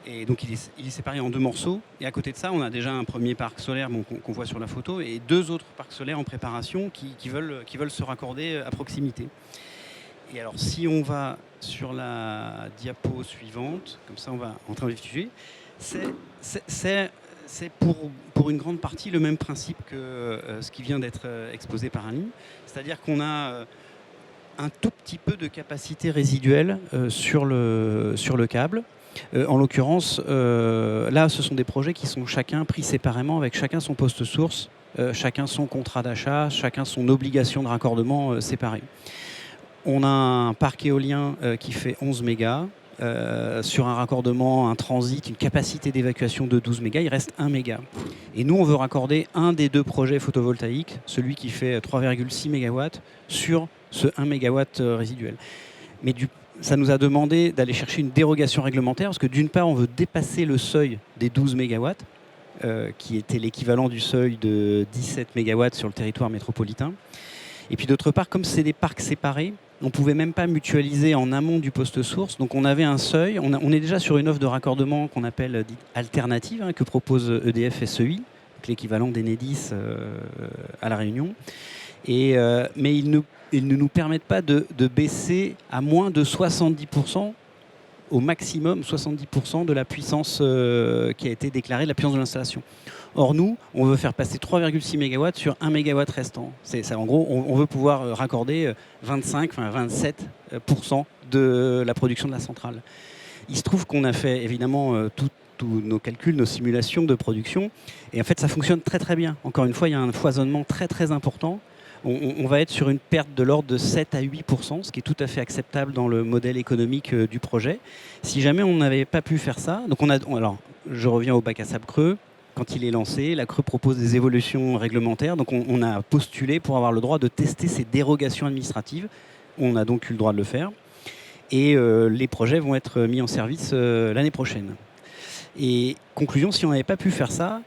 D: Et donc il est séparé en deux morceaux. Et à côté de ça, on a déjà un premier parc solaire qu'on voit sur la photo et deux autres parcs solaires en préparation qui veulent se raccorder à proximité. Et alors si on va sur la diapo suivante, comme ça on va entrer dans le sujet, c'est pour une grande partie le même principe que ce qui vient d'être exposé par Annie. C'est-à-dire qu'on a un tout petit peu de capacité résiduelle sur le câble. En l'occurrence, là, ce sont des projets qui sont chacun pris séparément, avec chacun son poste source, chacun son contrat d'achat, chacun son obligation de raccordement séparée. On a un parc éolien qui fait 11 mégas, sur un raccordement, un transit, une capacité d'évacuation de 12 mégas, il reste 1 méga. Et nous, on veut raccorder un des deux projets photovoltaïques, celui qui fait 3,6 mégawatts, sur ce 1 mégawatt résiduel. Mais ça nous a demandé d'aller chercher une dérogation réglementaire parce que d'une part, on veut dépasser le seuil des 12 mégawatts, qui était l'équivalent du seuil de 17 mégawatts sur le territoire métropolitain. Et puis d'autre part, comme c'est des parcs séparés, on ne pouvait même pas mutualiser en amont du poste source. Donc on avait un seuil, on est déjà sur une offre de raccordement qu'on appelle alternative, que propose EDF SEI, l'équivalent d'Enedis à La Réunion. Mais il ne ils ne nous permettent pas de baisser à moins de 70%, au maximum 70% de la puissance qui a été déclarée, de la puissance de l'installation. Or, nous, on veut faire passer 3,6 MW sur 1 MW restant. En gros, on veut pouvoir raccorder 27% de la production de la centrale. Il se trouve qu'on a fait évidemment tous nos calculs, nos simulations de production, et en fait, ça fonctionne très très bien. Encore une fois, il y a un foisonnement très très important. On va être sur une perte de l'ordre de 7 à 8%, ce qui est tout à fait acceptable dans le modèle économique du projet. Si jamais on n'avait pas pu faire ça, donc alors, je reviens au bac à sable creux. Quand il est lancé, la CRE propose des évolutions réglementaires. Donc on a postulé pour avoir le droit de tester ces dérogations administratives. On a donc eu le droit de le faire. Et les projets vont être mis en service l'année prochaine. Et conclusion, si on n'avait pas pu faire ça,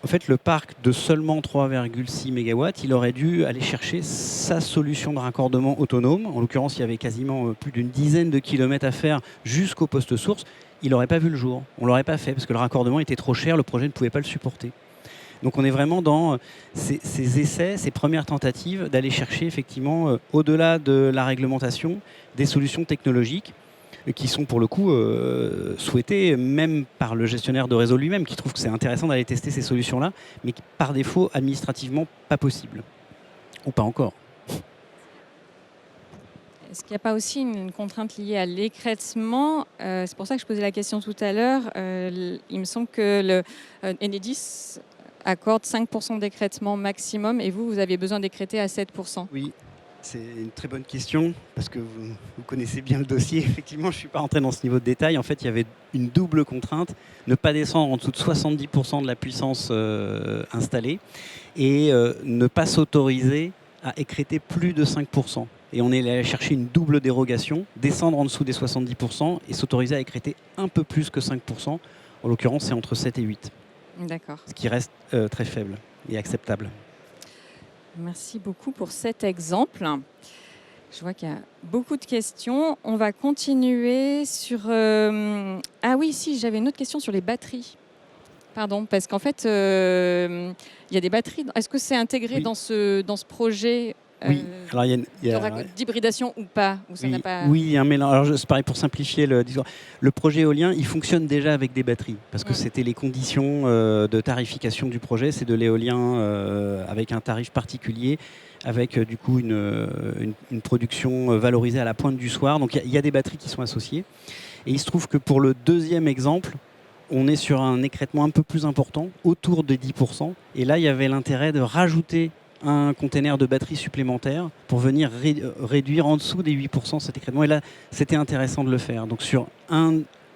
D: en fait, le parc de seulement 3,6 MW, il aurait dû aller chercher sa solution de raccordement autonome. En l'occurrence, il y avait quasiment plus d'une dizaine de kilomètres à faire jusqu'au poste source. Il n'aurait pas vu le jour. On ne l'aurait pas fait parce que le raccordement était trop cher, le projet ne pouvait pas le supporter. Donc on est vraiment dans ces essais, ces premières tentatives d'aller chercher effectivement, au-delà de la réglementation, des solutions technologiques qui sont pour le coup souhaitées même par le gestionnaire de réseau lui-même, qui trouve que c'est intéressant d'aller tester ces solutions-là, mais qui, par défaut, administrativement, pas possible. Ou pas encore.
A: Est-ce qu'il n'y a pas aussi une contrainte liée à l'écrêtement? C'est pour ça que je posais la question tout à l'heure. Il me semble que le Enedis accorde 5% d'écrêtement maximum et vous avez besoin d'écrêter à 7%.
D: Oui, c'est une très bonne question parce que vous connaissez bien le dossier. Effectivement, je ne suis pas rentré dans ce niveau de détail. En fait, il y avait une double contrainte, ne pas descendre en dessous de 70% de la puissance installée et ne pas s'autoriser à écrêter plus de 5%. Et on est allé chercher une double dérogation, descendre en dessous des 70% et s'autoriser à écrêter un peu plus que 5%. En l'occurrence, c'est entre 7 et 8.
A: D'accord.
D: Ce qui reste très faible et acceptable.
A: Merci beaucoup pour cet exemple. Je vois qu'il y a beaucoup de questions. On va continuer sur... Ah oui, si, j'avais une autre question sur les batteries. Pardon, parce qu'en fait, il y a des batteries. Est-ce que c'est intégré dans ce projet
D: Oui, alors il y a
A: d'hybridation ou pas, ou ça
D: oui,
A: n'a pas...
D: oui, il y a un mélange. Alors c'est pareil pour simplifier le discours. Le projet éolien, il fonctionne déjà avec des batteries parce que c'était les conditions de tarification du projet. C'est de l'éolien avec un tarif particulier, avec du coup une production valorisée à la pointe du soir. Donc il y a des batteries qui sont associées. Et il se trouve que pour le deuxième exemple, on est sur un écrêtement un peu plus important, autour de 10%. Et là, il y avait l'intérêt de rajouter un container de batterie supplémentaire pour venir réduire en dessous des 8% cet écrêtement. Et là, c'était intéressant de le faire. Donc sur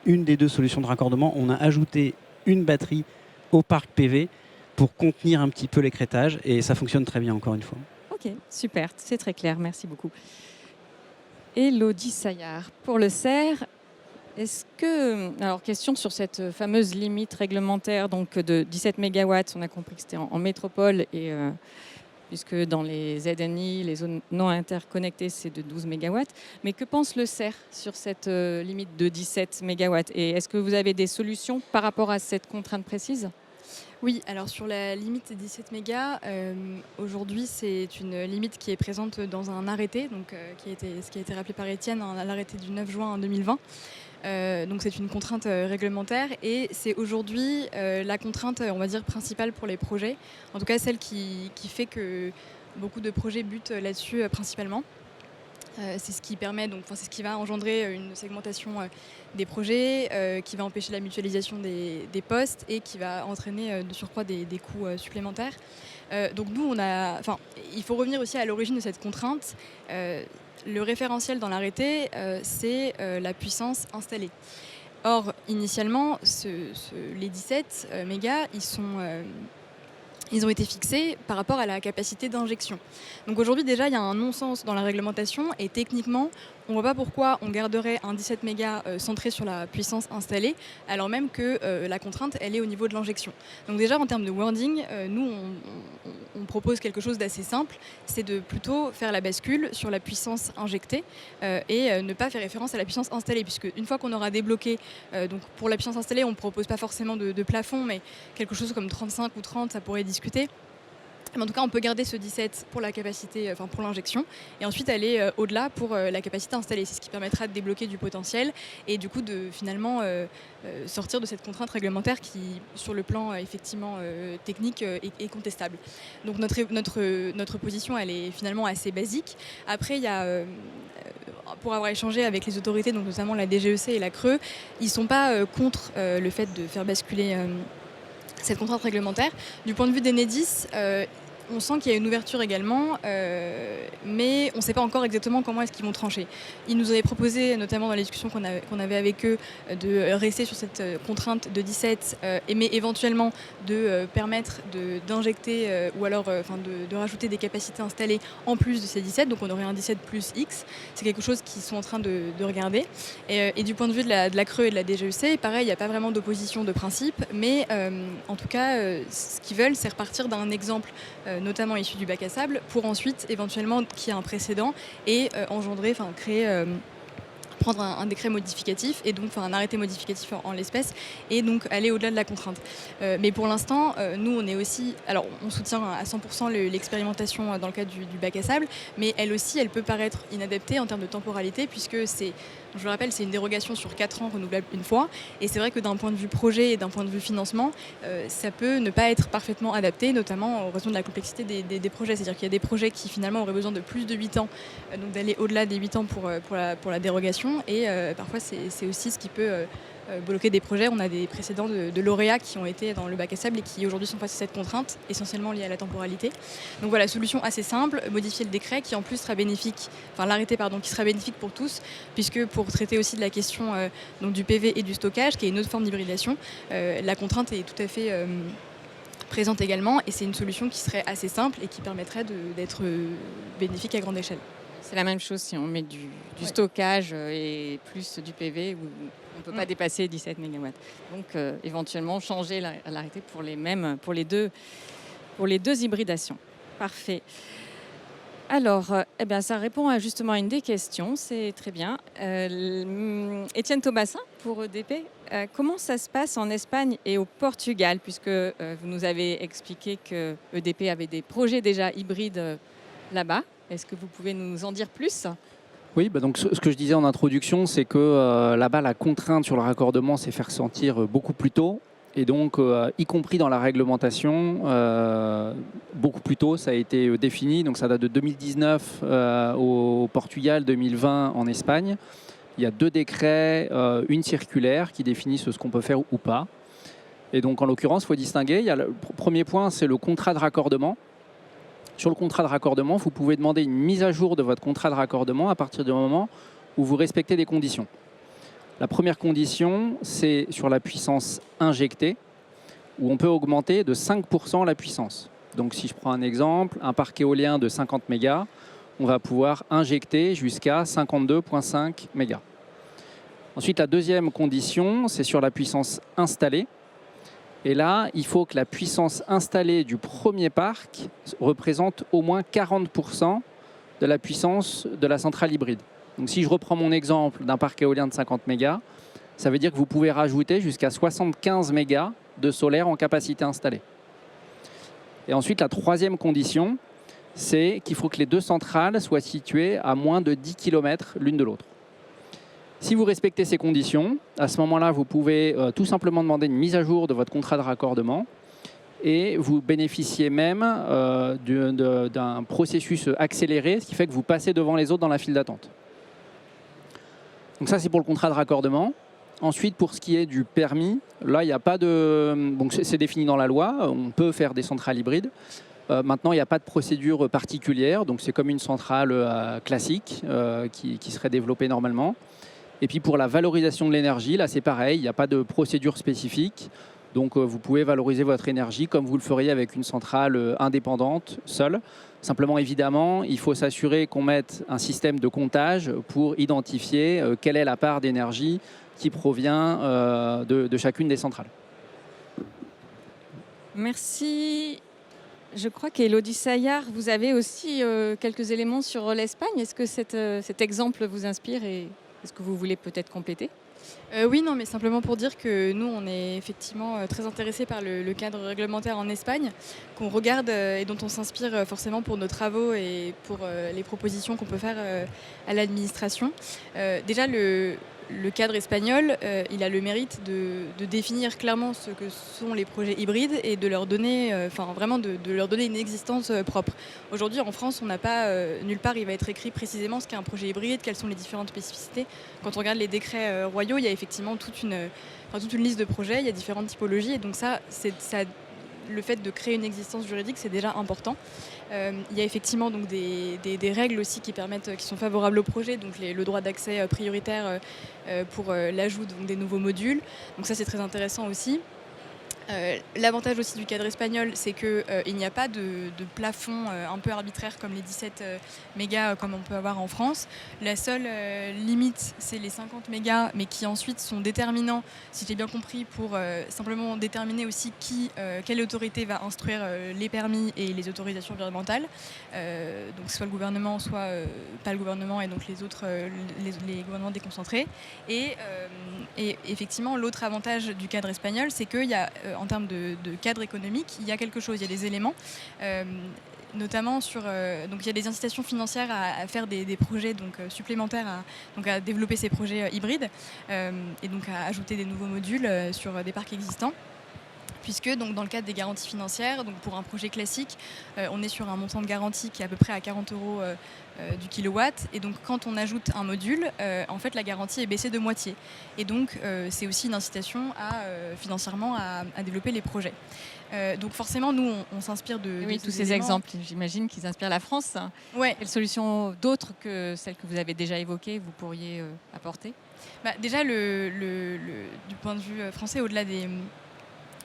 D: une des deux solutions de raccordement, on a ajouté une batterie au parc PV pour contenir un petit peu l'écrêtage. Et ça fonctionne très bien, encore une fois.
A: Ok, super, c'est très clair, merci beaucoup. Elodie Saillard, pour le CER, est-ce que... Alors, question sur cette fameuse limite réglementaire donc de 17 MW, on a compris que c'était en métropole et... puisque dans les ZNI, les zones non interconnectées, c'est de 12 MW. Mais que pense le CER sur cette limite de 17 MW? Et est-ce que vous avez des solutions par rapport à cette contrainte précise?
E: Oui, alors sur la limite des 17 mégas, aujourd'hui c'est une limite qui est présente dans un arrêté, donc, ce qui a été rappelé par Étienne, à l'arrêté du 9 juin 2020. Donc c'est une contrainte réglementaire et c'est aujourd'hui la contrainte, on va dire, principale pour les projets. En tout cas, celle qui fait que beaucoup de projets butent là-dessus principalement. C'est ce qui permet, donc, c'est ce qui va engendrer une segmentation des projets, qui va empêcher la mutualisation des postes et qui va entraîner de surcroît des coûts supplémentaires. Donc nous, il faut revenir aussi à l'origine de cette contrainte. Le référentiel dans l'arrêté, c'est la puissance installée. Or, initialement, les 17 mégas, ils ont été fixés par rapport à la capacité d'injection. Donc aujourd'hui, déjà, il y a un non-sens dans la réglementation et techniquement, on ne voit pas pourquoi on garderait un 17 mégas centré sur la puissance installée, alors même que la contrainte, elle est au niveau de l'injection. Donc déjà, en termes de wording, nous, on propose quelque chose d'assez simple, c'est de plutôt faire la bascule sur la puissance injectée et ne pas faire référence à la puissance installée, puisque une fois qu'on aura débloqué, donc pour la puissance installée, on ne propose pas forcément de plafond, mais quelque chose comme 35 ou 30, ça pourrait discuter. Mais en tout cas, on peut garder ce 17 pour la capacité, pour l'injection, et ensuite aller au-delà pour la capacité installée. C'est ce qui permettra de débloquer du potentiel et du coup de finalement sortir de cette contrainte réglementaire qui, sur le plan effectivement technique, est contestable. Donc notre position, elle est finalement assez basique. Après, il y a pour avoir échangé avec les autorités, donc notamment la DGEC et la CRE, ils ne sont pas contre le fait de faire basculer cette contrainte réglementaire. Du point de vue d'Enedis, on sent qu'il y a une ouverture également, mais on ne sait pas encore exactement comment est-ce qu'ils vont trancher. Ils nous avaient proposé, notamment dans les discussions qu'on avait avec eux, de rester sur cette contrainte de 17, mais éventuellement de permettre d'injecter ou alors de rajouter des capacités installées en plus de ces 17. Donc on aurait un 17 plus X. C'est quelque chose qu'ils sont en train de regarder. Et du point de vue de la CRE et de la DGEC, pareil, il n'y a pas vraiment d'opposition de principe, mais en tout cas, ce qu'ils veulent, c'est repartir d'un exemple notamment issu du bac à sable, pour ensuite éventuellement qu'il y ait un précédent et engendrer, créer, prendre un décret modificatif et donc un arrêté modificatif en l'espèce et donc aller au-delà de la contrainte. Mais pour l'instant, nous on est aussi, alors on soutient à 100% l'expérimentation dans le cadre du bac à sable, mais elle aussi, elle peut paraître inadaptée en termes de temporalité puisque c'est, je le rappelle, c'est une dérogation sur 4 ans renouvelable une fois. Et c'est vrai que d'un point de vue projet et d'un point de vue financement, ça peut ne pas être parfaitement adapté, notamment en raison de la complexité des projets. C'est-à-dire qu'il y a des projets qui finalement auraient besoin de plus de 8 ans, donc d'aller au-delà des 8 ans pour la dérogation. Et parfois, c'est aussi ce qui peut bloquer des projets. On a des précédents de lauréats qui ont été dans le bac à sable et qui aujourd'hui sont face à cette contrainte, essentiellement liée à la temporalité. Donc voilà, solution assez simple, modifier le décret qui en plus sera bénéfique, l'arrêté qui sera bénéfique pour tous, puisque pour traiter aussi de la question donc du PV et du stockage, qui est une autre forme d'hybridation, la contrainte est tout à fait présente également et c'est une solution qui serait assez simple et qui permettrait d'être bénéfique à grande échelle.
A: C'est la même chose si on met du stockage et plus du PV, où on ne peut pas dépasser 17 MW. Donc éventuellement changer l'arrêté pour les deux hybridations. Parfait. Alors, ça répond justement à une des questions, c'est très bien. Étienne Thomassin pour EDP, comment ça se passe en Espagne et au Portugal, puisque vous nous avez expliqué que EDP avait des projets déjà hybrides là-bas. Est-ce que vous pouvez nous en dire plus ?
C: Oui, donc ce que je disais en introduction, c'est que là-bas, la contrainte sur le raccordement s'est fait ressentir beaucoup plus tôt. Et donc, y compris dans la réglementation, beaucoup plus tôt, ça a été défini. Donc, ça date de 2019 au Portugal, 2020 en Espagne. Il y a 2 décrets, une circulaire qui définissent ce qu'on peut faire ou pas. Et donc, en l'occurrence, il faut distinguer. Il y a le premier point, c'est le contrat de raccordement. Sur le contrat de raccordement, vous pouvez demander une mise à jour de votre contrat de raccordement à partir du moment où vous respectez des conditions. La première condition, c'est sur la puissance injectée, où on peut augmenter de 5% la puissance. Donc si je prends un exemple, un parc éolien de 50 mégas, on va pouvoir injecter jusqu'à 52,5 mégas. Ensuite, la deuxième condition, c'est sur la puissance installée. Et là, il faut que la puissance installée du premier parc représente au moins 40% de la puissance de la centrale hybride. Donc si je reprends mon exemple d'un parc éolien de 50 mégas, ça veut dire que vous pouvez rajouter jusqu'à 75 mégas de solaire en capacité installée. Et ensuite, la troisième condition, c'est qu'il faut que les 2 centrales soient situées à moins de 10 km l'une de l'autre. Si vous respectez ces conditions, à ce moment-là, vous pouvez tout simplement demander une mise à jour de votre contrat de raccordement et vous bénéficiez même d'un processus accéléré, ce qui fait que vous passez devant les autres dans la file d'attente. Donc ça, c'est pour le contrat de raccordement. Ensuite, pour ce qui est du permis, là, il n'y a pas de... Donc c'est défini dans la loi, on peut faire des centrales hybrides. Maintenant, il n'y a pas de procédure particulière, donc c'est comme une centrale classique qui serait développée normalement. Et puis pour la valorisation de l'énergie, là c'est pareil, il n'y a pas de procédure spécifique. Donc vous pouvez valoriser votre énergie comme vous le feriez avec une centrale indépendante, seule. Simplement, évidemment, il faut s'assurer qu'on mette un système de comptage pour identifier quelle est la part d'énergie qui provient de chacune des centrales.
A: Merci. Je crois qu'Élodie Saillard, vous avez aussi quelques éléments sur l'Espagne. Est-ce que cet exemple vous inspire et est-ce que vous voulez peut-être compléter ?
E: Oui, non, mais simplement pour dire que nous, on est effectivement très intéressés par le cadre réglementaire en Espagne, qu'on regarde et dont on s'inspire forcément pour nos travaux et pour les propositions qu'on peut faire à l'administration. Déjà, le cadre espagnol, il a le mérite de définir clairement ce que sont les projets hybrides et de leur donner, vraiment de leur donner une existence propre. Aujourd'hui, en France, on n'a pas, nulle part, il va être écrit précisément ce qu'est un projet hybride, quelles sont les différentes spécificités. Quand on regarde les décrets royaux, il y a effectivement toute une liste de projets, il y a différentes typologies, et donc le fait de créer une existence juridique, c'est déjà important. Il y a effectivement donc des règles aussi qui sont favorables au projet, donc le droit d'accès prioritaire pour l'ajout des nouveaux modules. Donc ça, c'est très intéressant aussi. L'avantage aussi du cadre espagnol, c'est qu'il n'y a pas de plafond un peu arbitraire comme les 17 mégas comme on peut avoir en France. La seule limite, c'est les 50 mégas, mais qui ensuite sont déterminants, si j'ai bien compris, pour simplement déterminer aussi quelle autorité va instruire les permis et les autorisations environnementales. Donc soit le gouvernement, soit pas le gouvernement, et donc les autres, les gouvernements déconcentrés. Et effectivement, l'autre avantage du cadre espagnol, c'est qu'il y a en termes de cadre économique, il y a quelque chose, il y a des éléments, notamment donc il y a des incitations financières à faire des projets supplémentaires, à développer ces projets hybrides, et donc à ajouter des nouveaux modules sur des parcs existants. Puisque donc, dans le cadre des garanties financières, donc pour un projet classique, on est sur un montant de garantie qui est à peu près à 40 € du kilowatt. Et donc quand on ajoute un module, en fait la garantie est baissée de moitié. Et donc c'est aussi une incitation financièrement à développer les projets. Donc forcément, nous, on s'inspire de
F: Oui, tous ces
E: éléments.
F: exemples, j'imagine qu'ils inspirent la France.
E: Ouais.
F: Quelles solutions d'autres que celles que vous avez déjà évoquées vous pourriez apporter ?
E: Déjà, du point de vue français, au-delà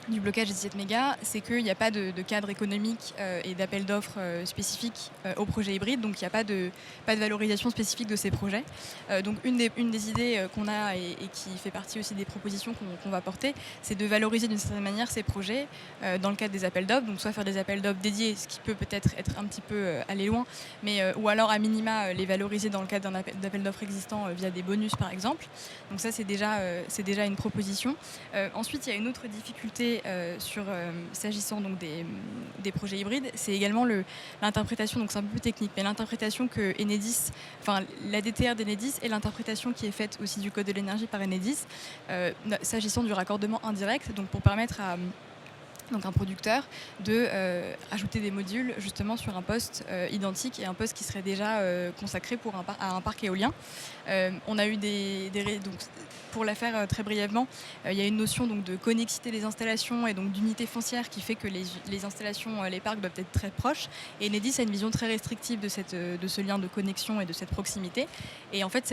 E: du blocage des 17 mégas, c'est qu'il n'y a pas de cadre économique et d'appel d'offres spécifique au projet hybride, donc il n'y a pas de valorisation spécifique de ces projets. Donc une des idées qu'on a et qui fait partie aussi des propositions qu'on va porter, c'est de valoriser d'une certaine manière ces projets dans le cadre des appels d'offres, donc soit faire des appels d'offres dédiés, ce qui peut peut-être être un petit peu aller loin, mais ou alors à minima les valoriser dans le cadre d'un appel d'offres existant via des bonus par exemple. Donc ça c'est déjà une proposition. Ensuite il y a une autre difficulté s'agissant donc des projets hybrides, c'est également l'interprétation, donc c'est un peu plus technique, mais l'interprétation que Enedis, la DTR d'Enedis et l'interprétation qui est faite aussi du Code de l'énergie par Enedis, s'agissant du raccordement indirect, donc pour permettre à un producteur de ajouter des modules justement sur un poste identique et un poste qui serait déjà consacré à un parc éolien. On a eu donc, pour la faire très brièvement, il y a une notion donc, de connexité des installations et donc d'unité foncière qui fait que les installations, les parcs doivent être très proches. Et Enedis a une vision très restrictive de ce lien de connexion et de cette proximité. Et en fait,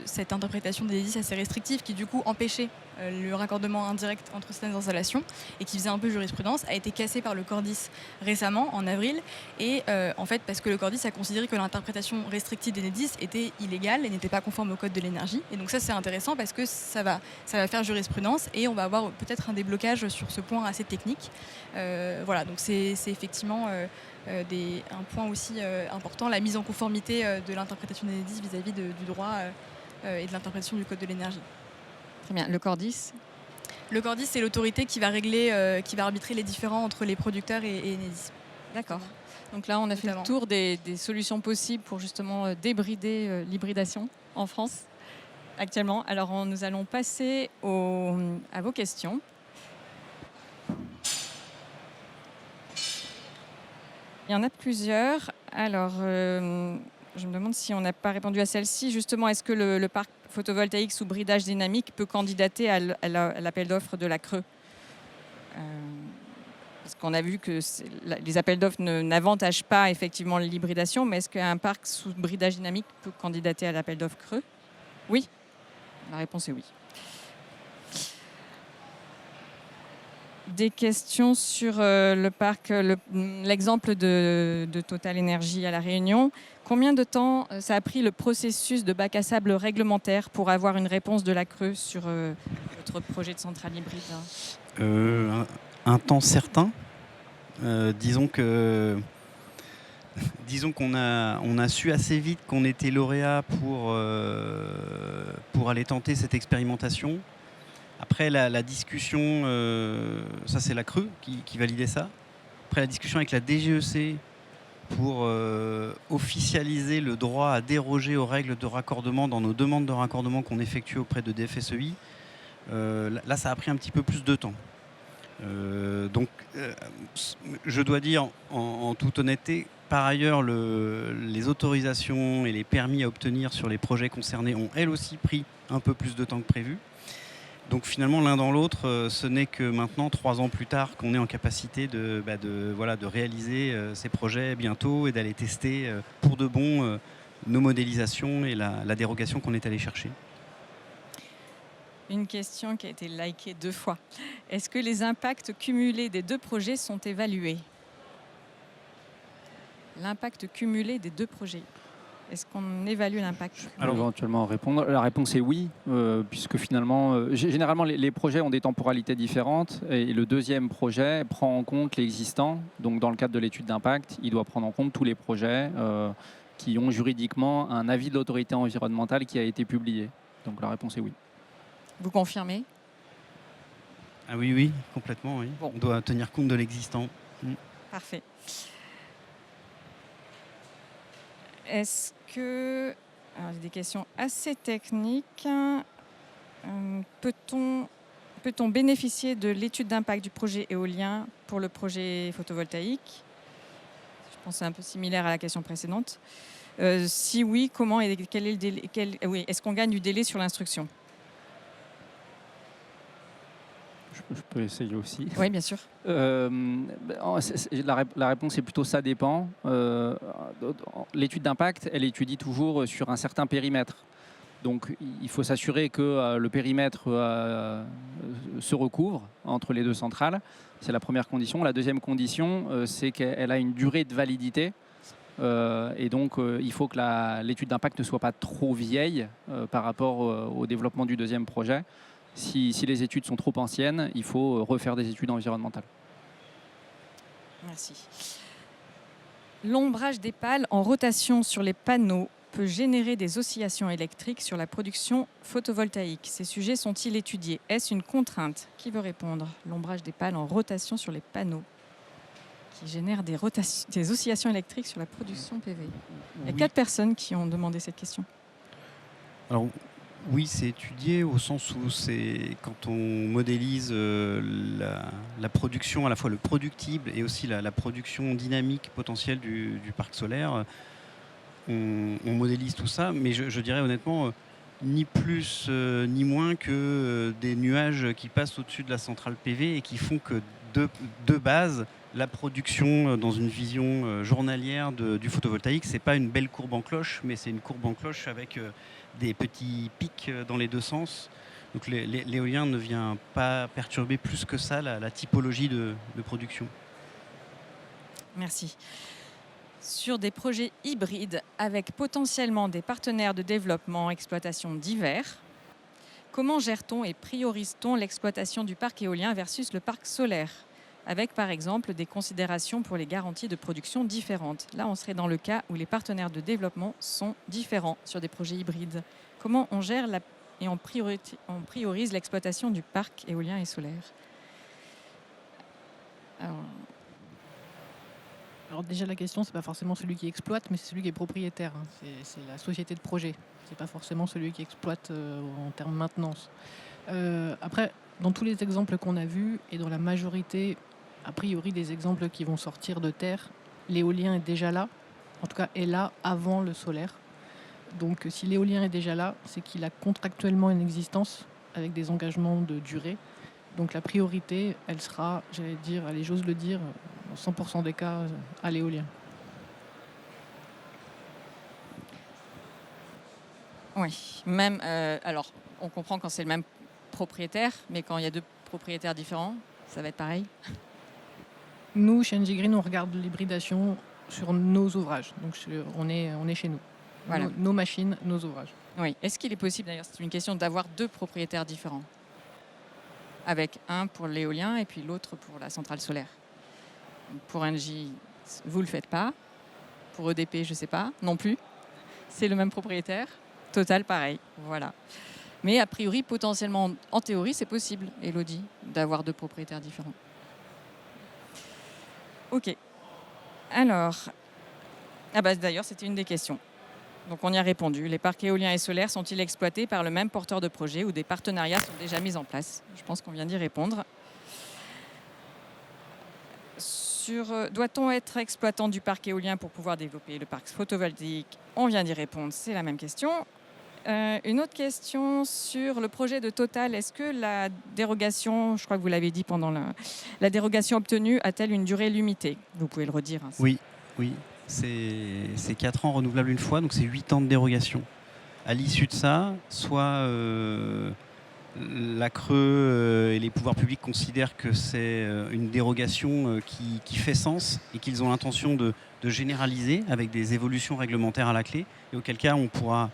E: cette interprétation d'Enedis assez restrictive qui du coup empêchait le raccordement indirect entre certaines installations et qui faisait un peu jurisprudence, a été cassée par le Cordis récemment, en avril. Et en fait, parce que le Cordis a considéré que l'interprétation restrictive d'Enedis était illégale et n'était pas conforme au Code de l'énergie. Et donc ça, c'est intéressant parce que ça va faire jurisprudence et on va avoir peut-être un déblocage sur ce point assez technique. Voilà, donc c'est effectivement un point aussi important, la mise en conformité de l'interprétation d'Enedis vis-à-vis du droit et de l'interprétation du Code de l'énergie.
F: Très bien. Le Cordis ?
E: Le Cordis, c'est l'autorité qui va arbitrer les différends entre les producteurs et Enedis.
F: D'accord. Donc là, on a fait le tour des solutions possibles pour justement débrider l'hybridation en France actuellement. Alors, nous allons passer à vos questions. Il y en a plusieurs. Alors, je me demande si on n'a pas répondu à celle-ci. Justement, est-ce que le parc photovoltaïque sous bridage dynamique peut candidater à l'appel d'offres de la CRE ? Parce qu'on a vu que les appels d'offres n'avantagent pas effectivement l'hybridation, mais est-ce qu'un parc sous bridage dynamique peut candidater à l'appel d'offres CRE ? Oui. La réponse est oui. Des questions sur le parc, l'exemple de Total Énergie à La Réunion. Combien de temps ça a pris le processus de bac à sable réglementaire pour avoir une réponse de la CRE sur votre projet de centrale hybride ?
D: Un temps certain. Disons que disons qu'on a su assez vite qu'on était lauréat pour aller tenter cette expérimentation. Après la discussion, ça c'est la CRE qui validait ça. Après la discussion avec la DGEC pour officialiser le droit à déroger aux règles de raccordement dans nos demandes de raccordement qu'on effectue auprès de DFSEI, là ça a pris un petit peu plus de temps. Donc je dois dire en toute honnêteté, par ailleurs les autorisations et les permis à obtenir sur les projets concernés ont elles aussi pris un peu plus de temps que prévu. Donc finalement, l'un dans l'autre, ce n'est que maintenant, 3 ans plus tard, qu'on est en capacité de réaliser ces projets bientôt et d'aller tester pour de bon nos modélisations et la dérogation qu'on est allé chercher.
F: Une question qui a été likée 2 fois. Est-ce que les impacts cumulés des 2 projets sont évalués? L'impact cumulé des 2 projets. Est-ce qu'on évalue l'impact?
C: Alors, éventuellement répondre. La réponse est oui, puisque finalement, généralement, les projets ont des temporalités différentes et le deuxième projet prend en compte l'existant. Donc, dans le cadre de l'étude d'impact, il doit prendre en compte tous les projets qui ont juridiquement un avis de l'autorité environnementale qui a été publié. Donc, la réponse est oui.
F: Vous confirmez?
D: Ah oui, complètement, oui.
F: Bon.
D: On doit tenir compte de l'existant.
F: Parfait. Est-ce que... Alors, j'ai des questions assez techniques. Peut-on bénéficier de l'étude d'impact du projet éolien pour le projet photovoltaïque? Je pense que c'est un peu similaire à la question précédente. Si oui, comment et quel est le délai, est-ce qu'on gagne du délai sur l'instruction?
C: Je peux essayer aussi.
F: Oui, bien sûr.
C: La réponse est plutôt ça dépend. L'étude d'impact, elle étudie toujours sur un certain périmètre. Donc il faut s'assurer que le périmètre se recouvre entre les 2 centrales. C'est la première condition. La deuxième condition, c'est qu'elle a une durée de validité. Et donc il faut que l'étude d'impact ne soit pas trop vieille par rapport au développement du deuxième projet. Si les études sont trop anciennes, il faut refaire des études environnementales.
F: Merci. L'ombrage des pales en rotation sur les panneaux peut générer des oscillations électriques sur la production photovoltaïque. Ces sujets sont-ils étudiés? Est-ce une contrainte? Qui veut répondre? L'ombrage des pales en rotation sur les panneaux qui génère des oscillations électriques sur la production PV. Il y a 4 personnes qui ont demandé cette question.
D: Alors, oui, c'est étudié au sens où c'est quand on modélise la production, à la fois le productible et aussi la production dynamique potentielle du parc solaire, on modélise tout ça, mais je dirais honnêtement, ni plus ni moins que des nuages qui passent au-dessus de la centrale PV et qui font que de base, la production dans une vision journalière du photovoltaïque, c'est pas une belle courbe en cloche, mais c'est une courbe en cloche avec des petits pics dans les 2 sens. Donc l'éolien ne vient pas perturber plus que ça la typologie de production.
F: Merci. Sur des projets hybrides avec potentiellement des partenaires de développement, exploitation divers, comment gère-t-on et priorise-t-on l'exploitation du parc éolien versus le parc solaire, avec par exemple des considérations pour les garanties de production différentes? Là, on serait dans le cas où les partenaires de développement sont différents sur des projets hybrides. Comment on gère et on priorise l'exploitation du parc éolien et solaire?
B: Alors déjà la question, c'est pas forcément celui qui exploite, mais c'est celui qui est propriétaire. C'est la société de projet. C'est pas forcément celui qui exploite en termes de maintenance. Après, dans tous les exemples qu'on a vus et dans la majorité, a priori, des exemples qui vont sortir de terre, l'éolien est déjà là. En tout cas, est là avant le solaire. Donc, si l'éolien est déjà là, c'est qu'il a contractuellement une existence avec des engagements de durée. Donc, la priorité, elle sera, j'allais dire, allez, j'ose le dire, dans 100% des cas, à l'éolien.
F: Oui, même. Alors, on comprend quand c'est le même propriétaire, mais quand il y a 2 propriétaires différents, ça va être pareil.
B: Nous, chez Engie Green, on regarde l'hybridation sur nos ouvrages. Donc, on est chez nous.
F: Voilà.
B: Nos machines, nos ouvrages.
F: Oui. Est-ce qu'il est possible, d'ailleurs, c'est une question d'avoir 2 propriétaires différents, avec un pour l'éolien et puis l'autre pour la centrale solaire? Pour Engie, vous ne le faites pas. pour EDP, je ne sais pas, non plus. C'est le même propriétaire. Total, pareil. Voilà. Mais a priori, potentiellement, en théorie, c'est possible, Elodie, d'avoir 2 propriétaires différents. Ok. Alors, d'ailleurs, c'était une des questions. Donc on y a répondu. Les parcs éoliens et solaires sont-ils exploités par le même porteur de projet ou des partenariats sont déjà mis en place? Je pense qu'on vient d'y répondre. Doit-on être exploitant du parc éolien pour pouvoir développer le parc photovoltaïque? On vient d'y répondre, c'est la même question. Une autre question sur le projet de Total. Est-ce que la dérogation, je crois que vous l'avez dit pendant la dérogation obtenue, a-t-elle une durée limitée? Vous pouvez le redire. Hein,
D: Oui. C'est 4 ans renouvelables une fois, donc c'est 8 ans de dérogation. À l'issue de ça, soit la CRE et les pouvoirs publics considèrent que c'est une dérogation qui fait sens et qu'ils ont l'intention de généraliser avec des évolutions réglementaires à la clé, et auquel cas on pourra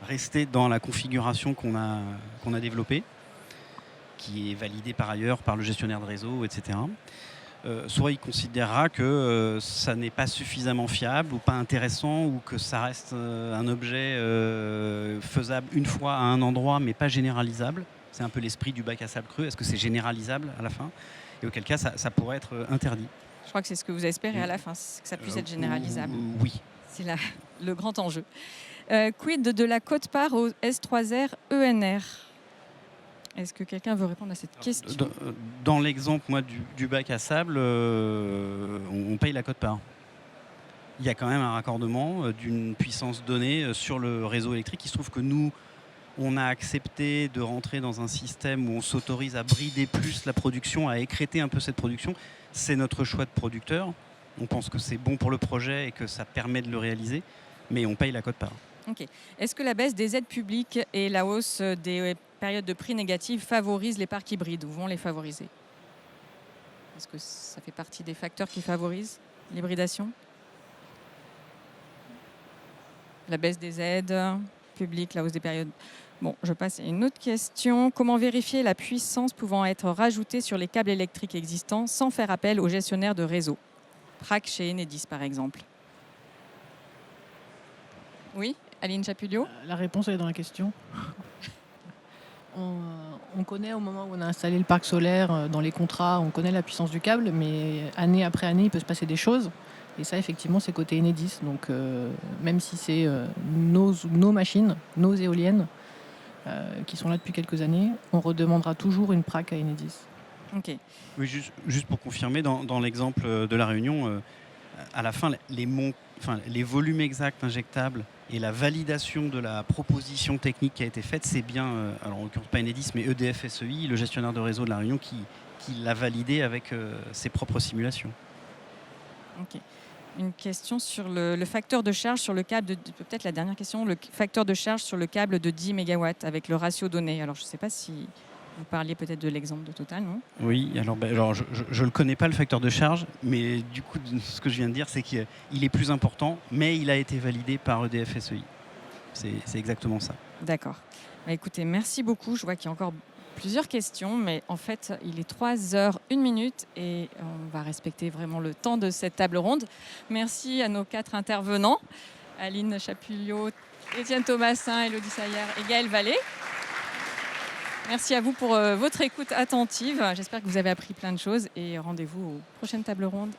D: rester dans la configuration qu'on a développée, qui est validée par ailleurs par le gestionnaire de réseau, etc. Soit il considérera que ça n'est pas suffisamment fiable ou pas intéressant, ou que ça reste un objet faisable une fois à un endroit mais pas généralisable. C'est un peu l'esprit du bac à sable creux. Est-ce que c'est généralisable à la fin? Et auquel cas ça pourrait être interdit.
F: Je crois que c'est ce que vous espérez à la fin, que ça puisse être généralisable.
D: Oui.
F: C'est le grand enjeu. Quid de la quote-part au S3R ENR? Est-ce que quelqu'un veut répondre à cette question?
D: Dans l'exemple du bac à sable, on paye la quote-part. Il y a quand même un raccordement d'une puissance donnée sur le réseau électrique. Il se trouve que nous, on a accepté de rentrer dans un système où on s'autorise à brider plus la production, à écrêter un peu cette production. C'est notre choix de producteur. On pense que c'est bon pour le projet et que ça permet de le réaliser, mais on paye la quote-part.
F: Ok. Est-ce que la baisse des aides publiques et la hausse des périodes de prix négatives favorisent les parcs hybrides ou vont les favoriser? Est-ce que ça fait partie des facteurs qui favorisent l'hybridation? La baisse des aides publiques, la hausse des périodes. Bon, je passe à une autre question. Comment vérifier la puissance pouvant être rajoutée sur les câbles électriques existants sans faire appel aux gestionnaires de réseau? PRAC chez Enedis, par exemple. Oui, Aline Chapulliot?
B: La réponse est dans la question. On connaît au moment où on a installé le parc solaire, dans les contrats, on connaît la puissance du câble, mais année après année, il peut se passer des choses. Et ça, effectivement, c'est côté Enedis. Donc, même si c'est nos machines, nos éoliennes, qui sont là depuis quelques années, on redemandera toujours une PRAC à Enedis.
F: Ok.
D: Oui, juste pour confirmer, dans l'exemple de la Réunion, à la fin, les volumes exacts injectables et la validation de la proposition technique qui a été faite, c'est bien, alors en l'occurrence pas Enedis, mais EDF SEI, le gestionnaire de réseau de la Réunion, qui l'a validé avec ses propres simulations.
F: Ok. Une question sur le facteur de charge sur le câble, peut-être la dernière question, le facteur de charge sur le câble de 10 MW avec le ratio donné. Alors je ne sais pas si vous parliez peut-être de l'exemple de Total, non?
D: Oui, alors je ne le connais pas le facteur de charge, mais du coup ce que je viens de dire, c'est qu'il est plus important, mais il a été validé par EDF SEI. C'est exactement ça.
F: D'accord. Bah, écoutez, merci beaucoup. Je vois qu'il y a encore plusieurs questions, mais en fait, il est 3h01 et on va respecter vraiment le temps de cette table ronde. Merci à nos 4 intervenants, Aline Chapulliot, Étienne Thomassin, Elodie Saillard et Gaëlle Vallée. Merci à vous pour votre écoute attentive. J'espère que vous avez appris plein de choses et rendez-vous aux prochaines tables rondes.